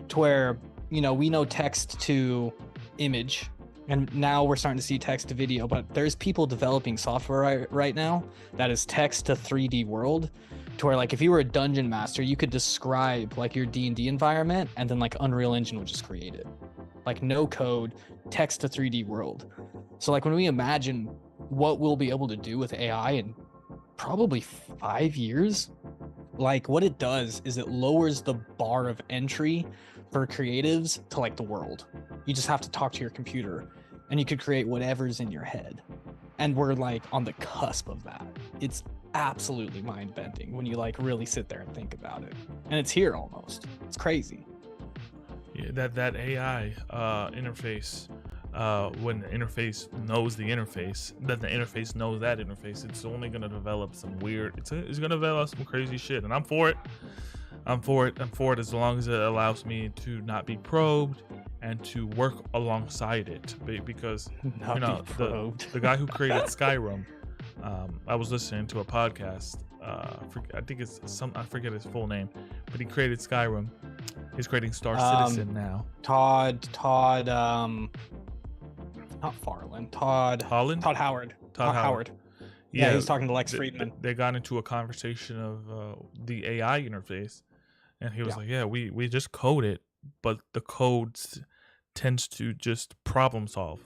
to where, we know text to image, and now we're starting to see text to video, but there's people developing software right now that is text to 3D world, to where like if you were a dungeon master, you could describe like your D&D environment, and then like Unreal Engine would just create it. Like, no code, text to 3D world. So like, when we imagine what we'll be able to do with AI in probably 5 years, like, what it does is it lowers the bar of entry for creatives to like the world. You just have to talk to your computer and you could create whatever's in your head. And we're like on the cusp of that. It's absolutely mind-bending when you like really sit there and think about it. And it's here almost. It's crazy. Yeah, that AI interface, when the interface knows the interface, then the interface knows that interface, it's only going to develop some weird, it's going to develop some crazy shit, and I'm for it. I'm for it as long as it allows me to not be probed and to work alongside it, because the guy who created Skyrim, I was listening to a podcast, I think it's I forget his full name, but he created Skyrim. He's creating Star Citizen now. Todd not Farland. Todd Holland? Todd Howard. Yeah, he was talking to Lex Friedman. They got into a conversation of the AI interface, and he was like, "Yeah, we just code it, but the code tends to just problem solve.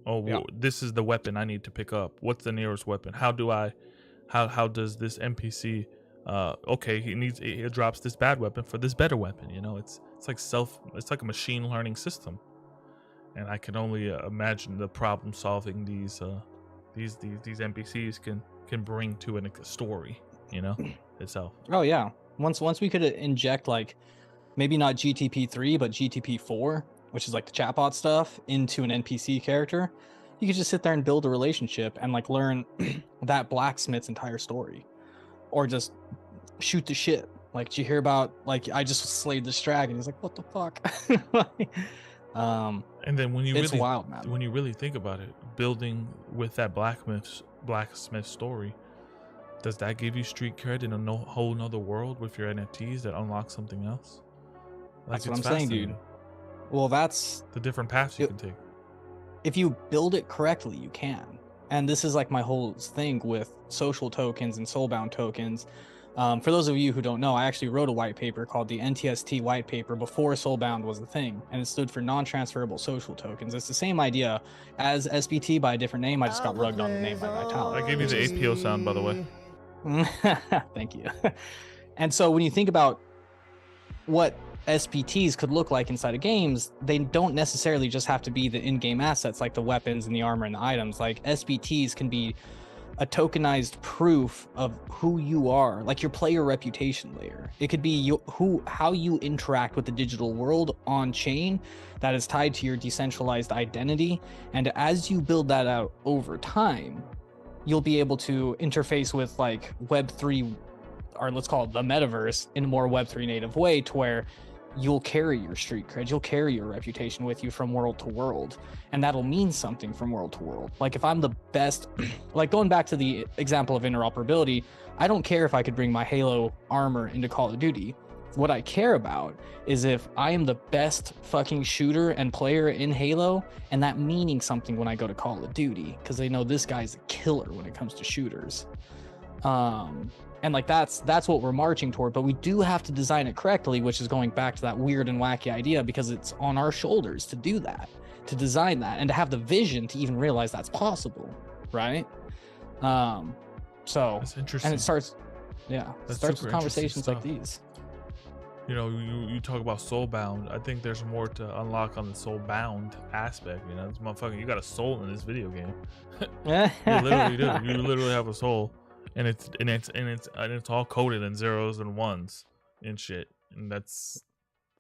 Oh, this is the weapon I need to pick up. What's the nearest weapon? How does this NPC? Okay, he drops this bad weapon for this better weapon. You know, it's like a machine learning system, and I can only imagine the problem solving these NPCs can bring to a story, you know, itself. Oh yeah, once we could inject like maybe not GTP3 but GTP4, which is like the chatbot stuff, into an NPC character, you could just sit there and build a relationship and like learn that blacksmith's entire story, or just shoot the shit. Like, did you hear about, like, I just slayed this dragon? He's like, what the fuck? And then when you it's really wild, man. When you really think about it, building with that blacksmith story, does that give you street cred in a whole nother world with your NFTs that unlock something else? Like, that's what I'm saying, dude. Well, that's the different paths you can take. If you build it correctly, you can. And this is like my whole thing with social tokens and soulbound tokens. For those of you who don't know, I actually wrote a white paper called the NTST white paper before soulbound was a thing, and it stood for non-transferable social tokens. It's the same idea as SBT by a different name. I just got rugged on the name by Vitalik. I gave you the APO sound, by the way. Thank you. And so when you think about what SPTs could look like inside of games, they don't necessarily just have to be the in-game assets like the weapons and the armor and the items. Like, SPTs can be a tokenized proof of who you are, like your player reputation layer. It could be how you interact with the digital world on chain that is tied to your decentralized identity. And as you build that out over time, you'll be able to interface with like Web3, or let's call it the metaverse, in a more Web3 native way, to where you'll carry your street cred, you'll carry your reputation with you from world to world, and that'll mean something from world to world. Like, if I'm the best, like going back to the example of interoperability, I don't care if I could bring my Halo armor into Call of Duty. What I care about is if I am the best fucking shooter and player in Halo, and that meaning something when I go to Call of Duty, because they know this guy's a killer when it comes to shooters. And like that's what we're marching toward, but we do have to design it correctly, which is going back to that weird and wacky idea, because it's on our shoulders to do that, to design that, and to have the vision to even realize that's possible, right? So that's interesting. And it starts with conversations like these. You know, you talk about soulbound. I think there's more to unlock on the soulbound aspect. You know, this motherfucker, you got a soul in this video game. You literally do. You literally have a soul. And it's all coded in zeros and ones and shit, and it's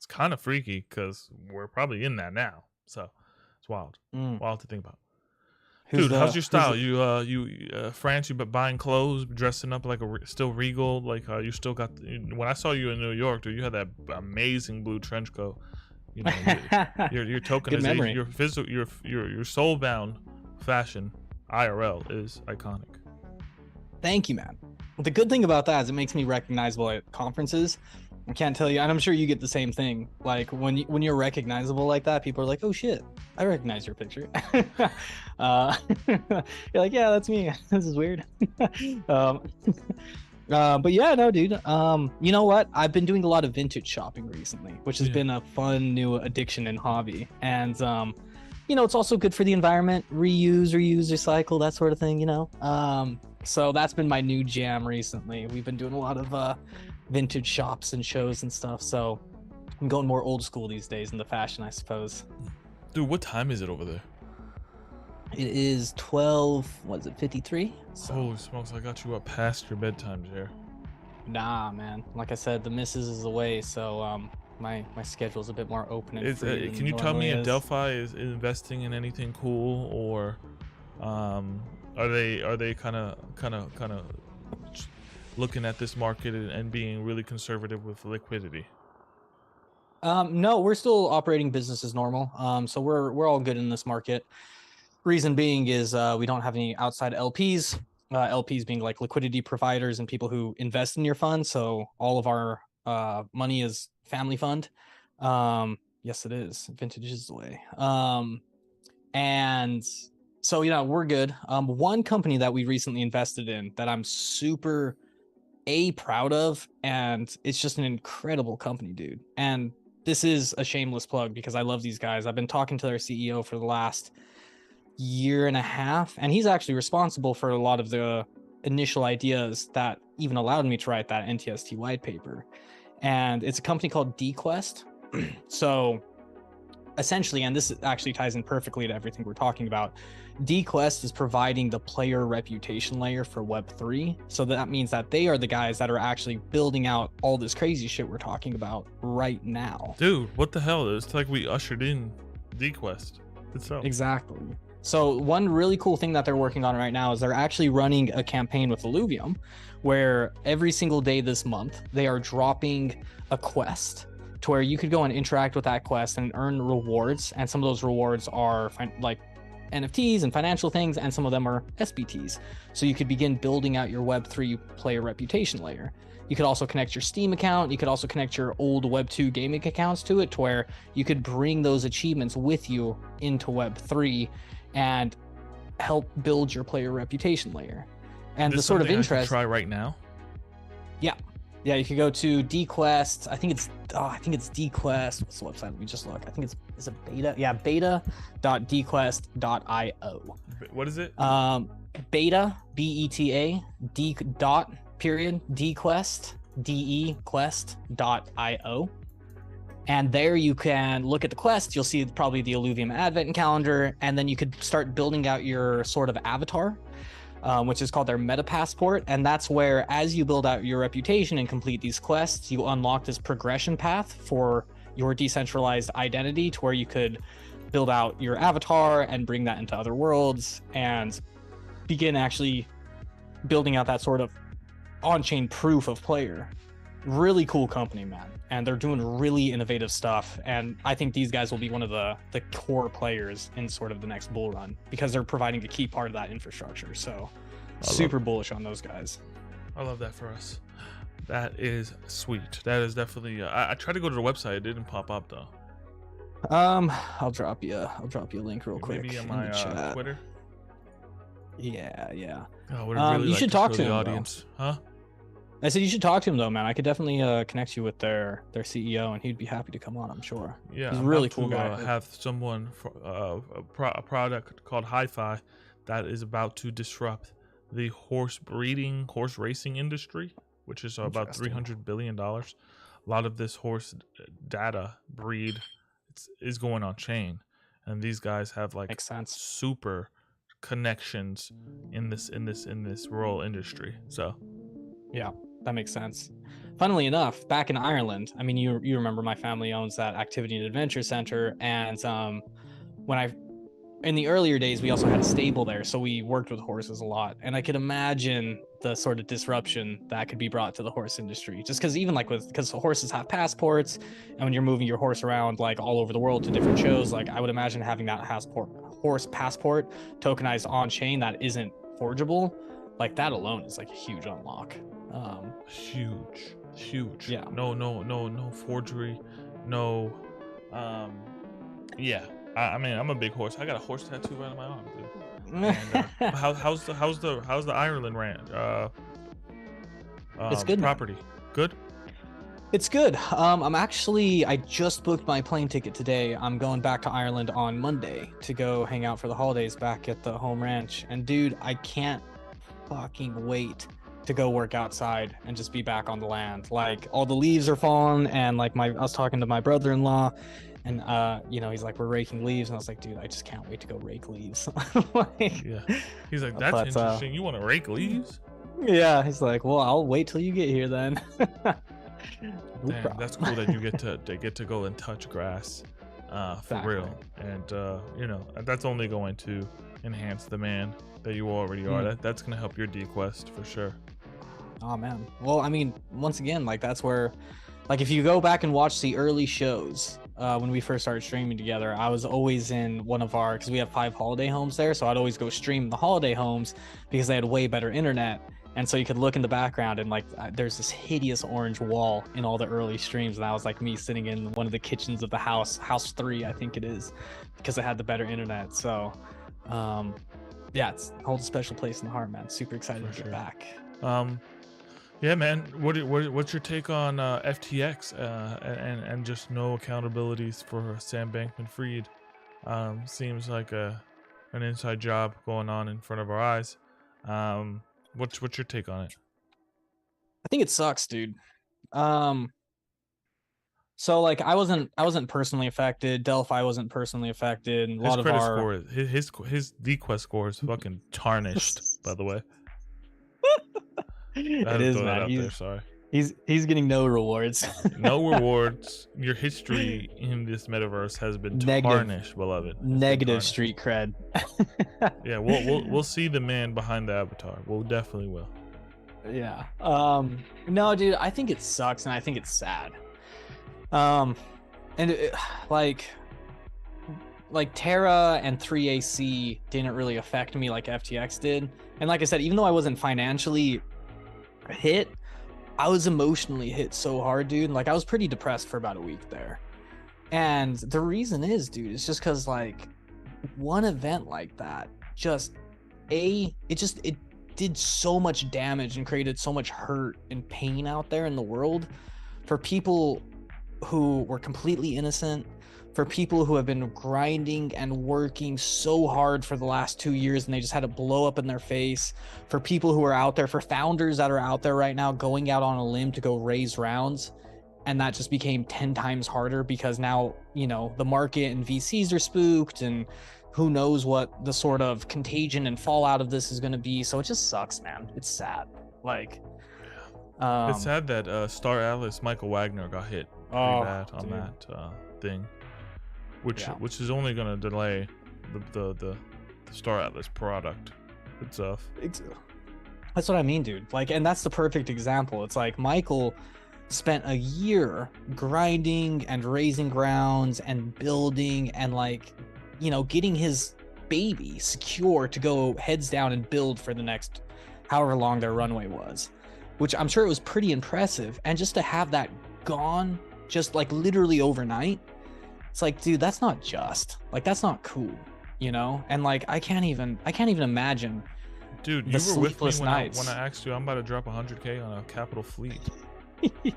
kind of freaky because we're probably in that now. So it's wild to think about. Dude, how's your style? You France? You buying clothes, dressing up like still regal? Like you still got? When I saw you in New York, dude, you had that amazing blue trench coat. You know, your tokenization, your physical, your soulbound fashion IRL is iconic. Thank you, man. The good thing about that is it makes me recognizable at conferences. I can't tell you, and I'm sure you get the same thing. Like when you're recognizable like that, people are like, "Oh shit, I recognize your picture." You're like, "Yeah, that's me." This is weird. But yeah, no, dude. You know what? I've been doing a lot of vintage shopping recently, which has been a fun new addiction and hobby. And you know, it's also good for the environment. Reuse, recycle, that sort of thing. You know. So that's been my new jam recently. We've been doing a lot of vintage shops and shows and stuff. So I'm going more old school these days in the fashion, I suppose. Dude, what time is it over there? It is 53? So. Holy smokes, I got you up past your bedtime, Jer. Nah, man. Like I said, the missus is away, so my schedule's a bit more open and free. Can you tell me if Delphi is investing in anything cool, or are they kind of looking at this market and being really conservative with liquidity? No, we're still operating business as normal. So we're all good in this market. Reason being is we don't have any outside LPs. LPs being like liquidity providers and people who invest in your fund. So all of our money is family fund. Yes, it is. Vintage is the way. And So we're good. One company that we recently invested in that I'm super proud of, and it's just an incredible company, dude. And this is a shameless plug because I love these guys. I've been talking to their CEO for the last year and a half, and he's actually responsible for a lot of the initial ideas that even allowed me to write that NTST white paper. And it's a company called DQuest. So essentially, and this actually ties in perfectly to everything we're talking about, DQuest is providing the player reputation layer for Web3. So that means that they are the guys that are actually building out all this crazy shit we're talking about right now. Dude, what the hell? It's like we ushered in DQuest itself. Exactly. So one really cool thing that they're working on right now is they're actually running a campaign with Illuvium where every single day this month, they are dropping a quest to where you could go and interact with that quest and earn rewards. And some of those rewards are like NFTs and financial things, and some of them are SBTs. So you could begin building out your Web3 player reputation layer. You could also connect your Steam account. You could also connect your old Web2 gaming accounts to it, to where you could bring those achievements with you into Web3 and help build your player reputation layer. And the sort of interest. I can try right now. Yeah, you could go to DQuest. I think it's DQuest. What's the website? Let me just look. I think is it beta? Yeah, beta.dquest.io. What is it? Beta, BETA, D dot period, DQuest, DEQuest.io. And there you can look at the quest. You'll see probably the Illuvium advent calendar, and then you could start building out your sort of avatar, which is called their meta passport. And that's where, as you build out your reputation and complete these quests, you unlock this progression path for your decentralized identity, to where you could build out your avatar and bring that into other worlds and begin actually building out that sort of on-chain proof of player. Really cool company, man. And they're doing really innovative stuff. And I think these guys will be one of the core players in sort of the next bull run, because they're providing a key part of that infrastructure. So super bullish on those guys. I love that for us. That is sweet. That is definitely. I tried to go to the website. It didn't pop up though. I'll drop you a link real quick. Maybe on my Twitter. Yeah. Oh, really you should talk to the him, audience, huh? I said you should talk to him though, man. I could definitely connect you with their CEO, and he'd be happy to come on, I'm sure. Yeah, he's a really cool guy. Have someone for a product called Hi-Fi that is about to disrupt the horse racing industry, which is about $300 billion. A lot of this horse data breed is going on chain, and these guys have like super connections in this rural industry. So yeah, that makes sense. Funnily enough, back in Ireland, I mean, you remember my family owns that activity and adventure center, and in the earlier days, we also had a stable there, so we worked with horses a lot. And I could imagine the sort of disruption that could be brought to the horse industry, just because because horses have passports, and when you're moving your horse around like all over the world to different shows, like I would imagine having that horse passport tokenized on chain that isn't forgeable, like that alone is like a huge unlock. Huge. Yeah. No forgery. No. Yeah. I mean, I'm a big horse. I got a horse tattoo right on my arm, dude. And, how's the Ireland rant? It's good. Property. Good. It's good. I just booked my plane ticket today. I'm going back to Ireland on Monday to go hang out for the holidays back at the home ranch. And dude, I can't fucking wait to go work outside and just be back on the land. Like all the leaves are falling, and like I was talking to my brother-in-law, and he's like, we're raking leaves, and I was like, dude, I just can't wait to go rake leaves. Yeah. He's like, that's interesting. You want to rake leaves? Yeah. He's like, well, I'll wait till you get here then. Damn, that's cool that you get to go and touch grass, for real, and that's only going to enhance the man that you already are. That's gonna help your DQuest for sure. Oh man. Well, I mean, once again, like that's where, like if you go back and watch the early shows, when we first started streaming together, I was always in one of because we have 5 holiday homes there, so I'd always go stream the holiday homes because they had way better internet. And so you could look in the background and like there's this hideous orange wall in all the early streams, and that was like me sitting in one of the kitchens of the house 3, I think it is, because it had the better internet. So Yeah, it holds a special place in the heart, man. Super excited For to get sure. back. Yeah, man. What's your take on FTX and just no accountabilities for Sam Bankman-Fried? Seems like an inside job going on in front of our eyes. What's your take on it? I think it sucks, dude. So like I wasn't personally affected. Delphi wasn't personally affected. And a lot His of credit our score, his DQuest score is fucking tarnished. By the way, I it had to is, throw that man. out there. Sorry. He's getting no rewards. No rewards. Your history in this metaverse has been tarnished, beloved. It's been Negative tarnished. street cred. Yeah, we'll see the man behind the avatar. We'll definitely will. Yeah. No, dude, I think it sucks and I think it's sad. And like Terra and 3AC didn't really affect me like FTX did. And like I said, even though I wasn't financially hit, I was emotionally hit so hard, dude. Like I was pretty depressed for about a week there. And the reason is, dude, it's just because like one event like that it did so much damage and created so much hurt and pain out there in the world for people who were completely innocent, for people who have been grinding and working so hard for the last 2 years and they just had to blow up in their face, for people who are out there, for founders that are out there right now going out on a limb to go raise rounds, and that just became 10 times harder because now, you know, the market and VCs are spooked and who knows what the sort of contagion and fallout of this is going to be. So it just sucks, man. It's sad. Like it's sad that Star Atlas Michael Wagner got hit pretty bad on that thing, which is only going to delay the Star Atlas product itself. That's what I mean, dude. Like, and that's the perfect example. It's like Michael spent a year grinding and raising grounds and building and like, you know, getting his baby secure to go heads down and build for the next however long their runway was, which I'm sure it was pretty impressive. And just to have that gone just like literally overnight, it's like, dude, that's not just like, that's not cool, you know? And like I can't even imagine. Dude, you were with me when I asked you I'm about to drop 100K on a capital fleet. Yeah.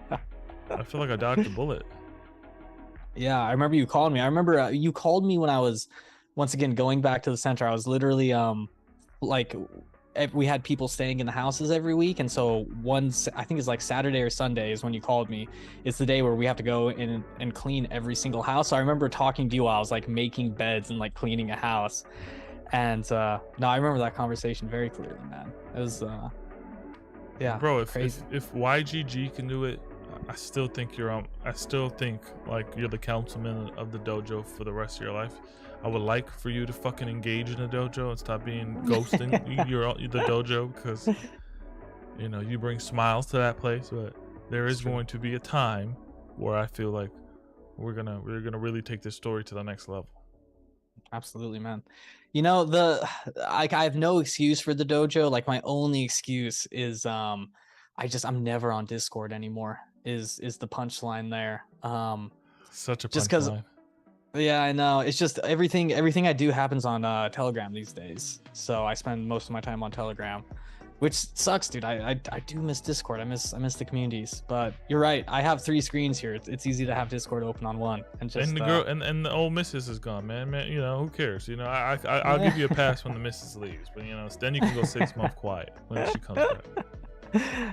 I feel like I dodged a bullet. Yeah, I remember you called me. I remember you called me when I was, once again, going back to the center. I was literally like we had people staying in the houses every week, and so I think it's like Saturday or Sunday is when you called me. It's the day where we have to go in and clean every single house. So I remember talking to you while I was like making beds and like cleaning a house. And no, I remember that conversation very clearly, man. It was yeah, bro. If crazy. If YGG can do it, I still think I still think like you're the councilman of the dojo for the rest of your life. I would like for you to fucking engage in a dojo and stop being ghosting the dojo, because you know you bring smiles to that place. But there is going to be a time where I feel like we're gonna really take this story to the next level. Absolutely, man. You know, I have no excuse for the dojo. Like my only excuse is I'm never on Discord anymore. Is the punchline there? Such a just because. punchline. Yeah, I know. It's just everything I do happens on Telegram these days. So I spend most of my time on Telegram, which sucks, dude. I do miss Discord. I miss the communities. But you're right. I have 3 screens here. It's easy to have Discord open on one and just. And the girl and the old missus is gone, man. You know, who cares? You know, I'll give you a pass when the missus leaves, but you know, then you can go 6 months quiet when she comes back.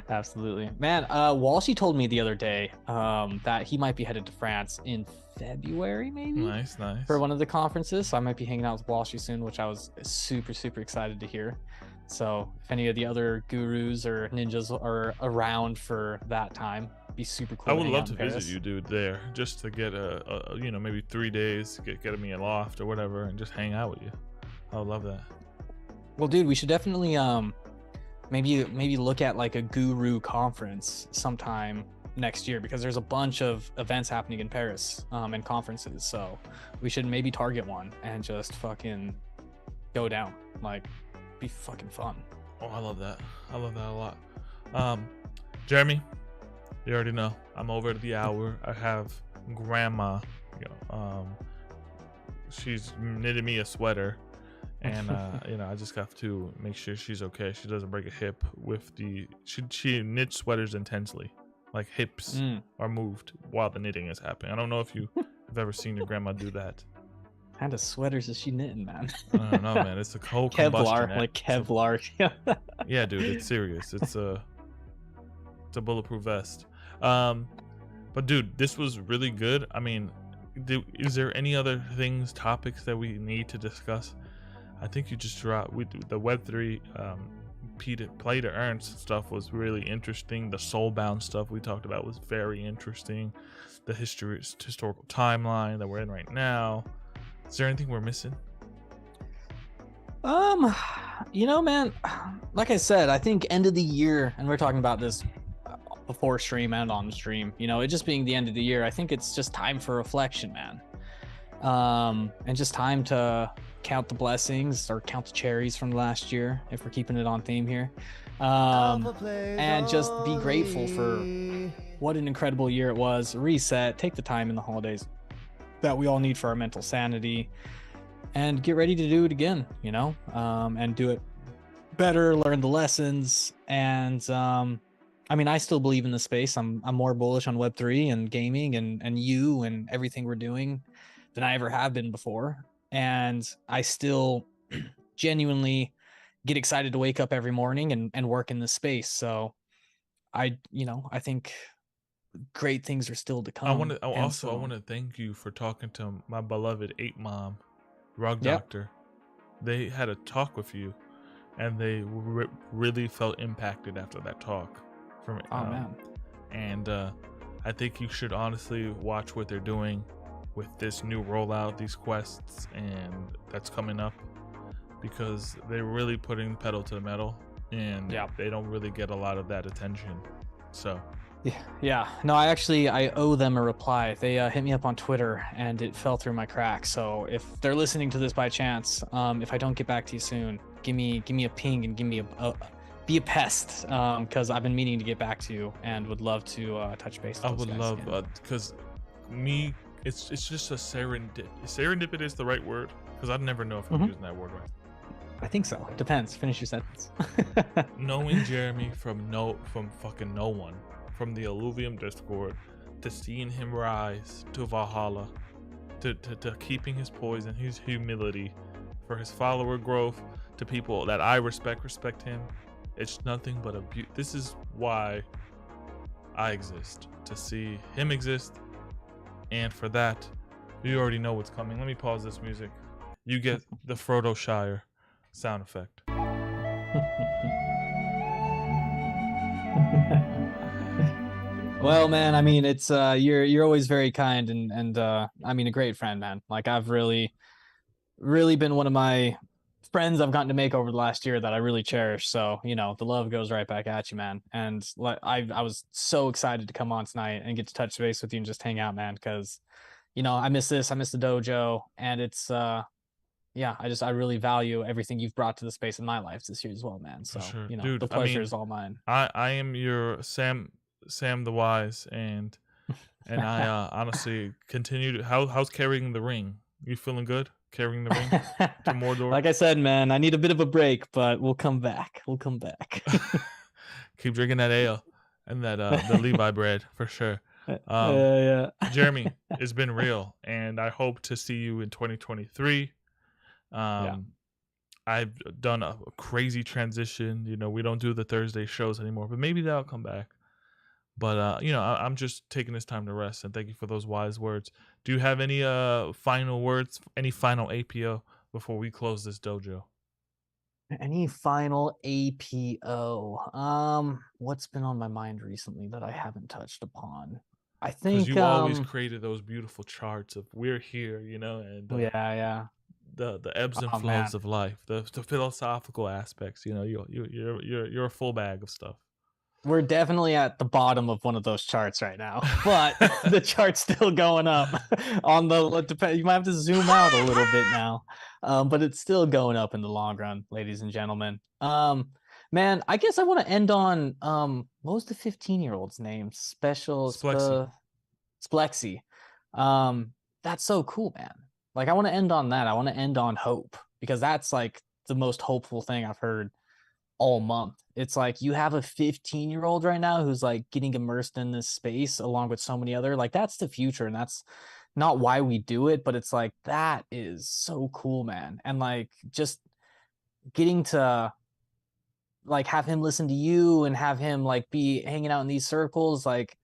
Absolutely, man. Walshy told me the other day that he might be headed to France in February, maybe. Nice. For one of the conferences, so I might be hanging out with Walshy soon, which I was super excited to hear. So if any of the other gurus or ninjas are around for that time, be super cool. I would love to visit you, dude, there, just to get a you know, maybe 3 days, get me a loft or whatever, and just hang out with you. I would love that. Well, dude, we should definitely maybe look at like a guru conference sometime next year, because there's a bunch of events happening in Paris and conferences. So we should maybe target one and just fucking go down. Like, be fucking fun. Oh, I love that a lot. Jeremy, you already know I'm over at the hour. I have grandma, you know, she's knitted me a sweater, and I just have to make sure she's okay. She doesn't break a hip with the she knits sweaters intensely, like hips are moved while the knitting is happening. I don't know if you have ever seen your grandma do that. What kind of sweaters is she knitting, man? I don't know, man. It's a whole Kevlar, like Kevlar. Yeah, dude, it's serious. It's a bulletproof vest. But dude, this was really good. I mean, is there any other topics that we need to discuss? I think you just dropped the Web3 play to earn stuff was really interesting. The soulbound stuff we talked about was very interesting. The historical timeline that we're in right now. Is there anything we're missing? Man, like I said, I think end of the year, and we're talking about this before stream and on stream, it just being the end of the year, I think it's just time for reflection, man. And just time to count the blessings or count the cherries from last year, if we're keeping it on theme here. And just be grateful for what an incredible year it was. Reset, take the time in the holidays that we all need for our mental sanity, and get ready to do it again, and do it better, learn the lessons. And I still believe in the space. I'm more bullish on Web3 and gaming and you and everything we're doing than I ever have been before. And I still genuinely get excited to wake up every morning and work in this space. So I think great things are still to come. I want to thank you for talking to my beloved Ape Mom, Rug Doctor. They had a talk with you, and they really felt impacted after that talk. Man. And I think you should honestly watch what they're doing with this new rollout, these quests, and that's coming up, because they're really putting the pedal to the metal, and they don't really get a lot of that attention. So no, I owe them a reply. They hit me up on Twitter and it fell through my cracks. So if they're listening to this by chance, if I don't get back to you soon, give me a ping and give me be a pest, because I've been meaning to get back to you and would love to touch base with I would love, because it's just a serendipity is the right word, because I'd never know if I'm using that word right. I think so. Depends. Finish your sentence. Knowing Jeremy from fucking no one, from the Alluvium Discord, to seeing him rise to Valhalla, to keeping his poise and his humility, for his follower growth, to people that I respect him. It's nothing but this is why I exist, to see him exist. And for that, you already know what's coming. Let me pause this music. You get the Frodo Shire sound effect. Well, man, it's you're always very kind and a great friend, man. Like, I've really been one of my friends I've gotten to make over the last year that I really cherish. So, the love goes right back at you, man. And I was so excited to come on tonight and get to touch base with you and just hang out, man, because I miss this. I miss the dojo, and it's I really value everything you've brought to the space in my life this year as well, man. So, sure. Dude, the pleasure is all mine. I am your Sam the Wise, and I honestly continue to how's carrying the ring? You feeling good carrying the ring to Mordor? Like I said, man, I need a bit of a break, but we'll come back. Keep drinking that ale and that the Levi bread for sure. Jeremy, it's been real, and I hope to see you in 2023. I've done a crazy transition. We don't do the Thursday shows anymore, but maybe that'll come back. But I'm just taking this time to rest, and thank you for those wise words. Do you have any final words, any final APO before we close this dojo? Any final APO? What's been on my mind recently that I haven't touched upon? I think you always created those beautiful charts of we're here, and the ebbs and flows of life, the philosophical aspects. You're a full bag of stuff. We're definitely at the bottom of one of those charts right now, but the chart's still going up. You might have to zoom out a little bit now, but it's still going up in the long run, ladies and gentlemen. Man, I guess I want to end on what was the 15-year-old's name? Splexy. That's so cool, man. Like, I want to end on that. I want to end on hope. because that's like the most hopeful thing I've heard all month. It's like you have a 15-year-old right now who's like getting immersed in this space along with so many other, like that's the future, and that's not why we do it, but it's like that is so cool, man. And like just getting to like have him listen to you and have him like be hanging out in these circles, like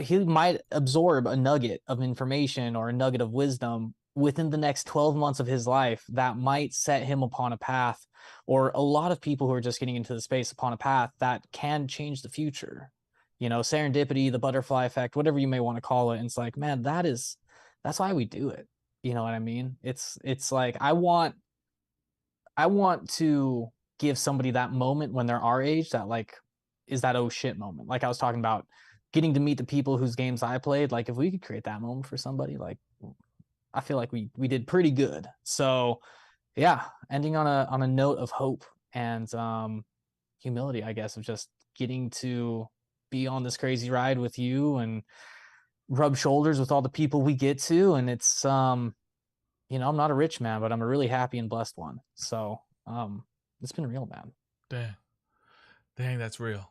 he might absorb a nugget of information or a nugget of wisdom within the next 12 months of his life that might set him upon a path, or a lot of people who are just getting into the space upon a path that can change the future. You know, serendipity, the butterfly effect, whatever you may want to call it. And it's like, man, that's why we do it. You know what I mean? It's like I want to give somebody that moment when they're our age that like is that oh shit moment. Like I was talking about getting to meet the people whose games I played. Like if we could create that moment for somebody, like I feel like we did pretty good. So yeah, ending on a note of hope and humility, I guess, of just getting to be on this crazy ride with you and rub shoulders with all the people we get to. And it's you know, I'm not a rich man, but I'm a really happy and blessed one. So it's been real, man. Dang, that's real.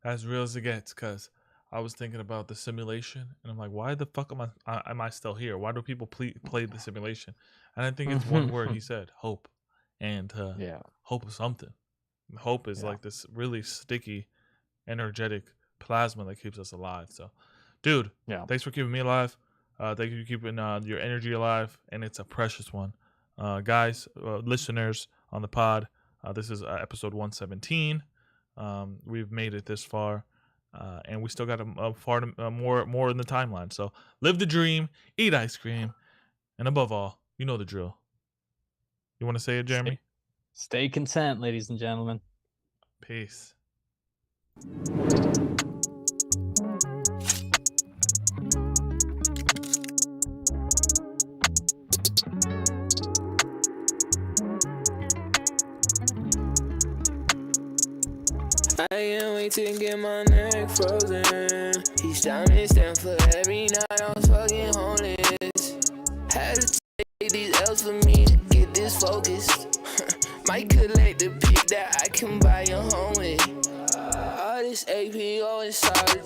That's real as it gets, because I was thinking about the simulation, and I'm like, why the fuck am I still here? Why do people play the simulation? And I think it's one word he said, hope. And hope of something. Hope is like this really sticky, energetic plasma that keeps us alive. So, dude, thanks for keeping me alive. Thank you for keeping your energy alive, and it's a precious one. Guys, listeners on the pod, this is episode 117. We've made it this far. And we still got more in the timeline. So live the dream, eat ice cream, and above all, you know the drill. You want to say it, Jeremy? Stay content, ladies and gentlemen. Peace. I can't wait to get my neck frozen. Each time it's stand for every night I was fucking homeless. Had to take these L's for me to get this focused. Might collect the pick that I can buy a home with. All this APO inside the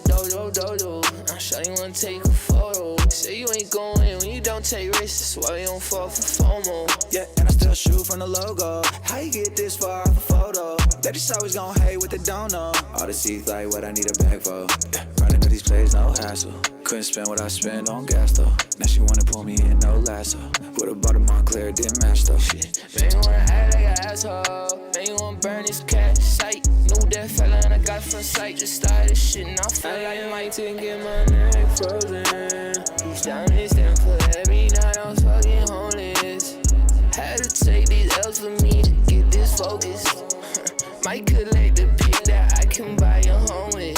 dojo. I'm sure you wanna take a photo. Say you ain't going when you don't take risks. That's why you don't fall for FOMO. Yeah, and I still shoot from the logo. How you get this far off a photo? They just always gon' hate what they don't know. All the seats like what I need a bag for. Running to these plays, no hassle. Couldn't spend what I spend on gas though. Now she wanna pull me in, no lasso. Would've bought a Montclair, didn't match though. Shit. Man, you wanna act like an asshole. Man, you wanna burn this cat sight. Knew that fella and I got from sight. Just started shit and I feel like I might to get my neck frozen. Each time they stand for every night I was fucking homeless. Had to take these L's for me to get this focused. Might collect the pick that I can buy a home with.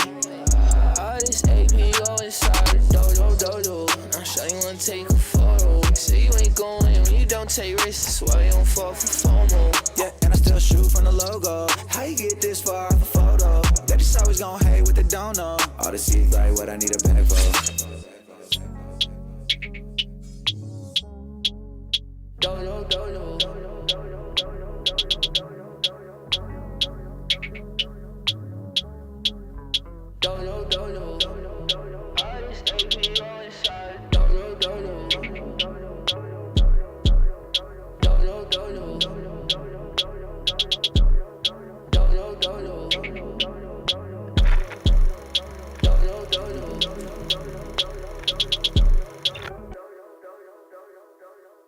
All this APO inside the dojo. I'm sure you wanna take a photo. Say you ain't going when you don't take risks. That's why you don't fall for FOMO. Yeah, and I still shoot from the logo. How you get this far off a photo? They just always gon' hate what they don't know. All the seats like what I need a bag for.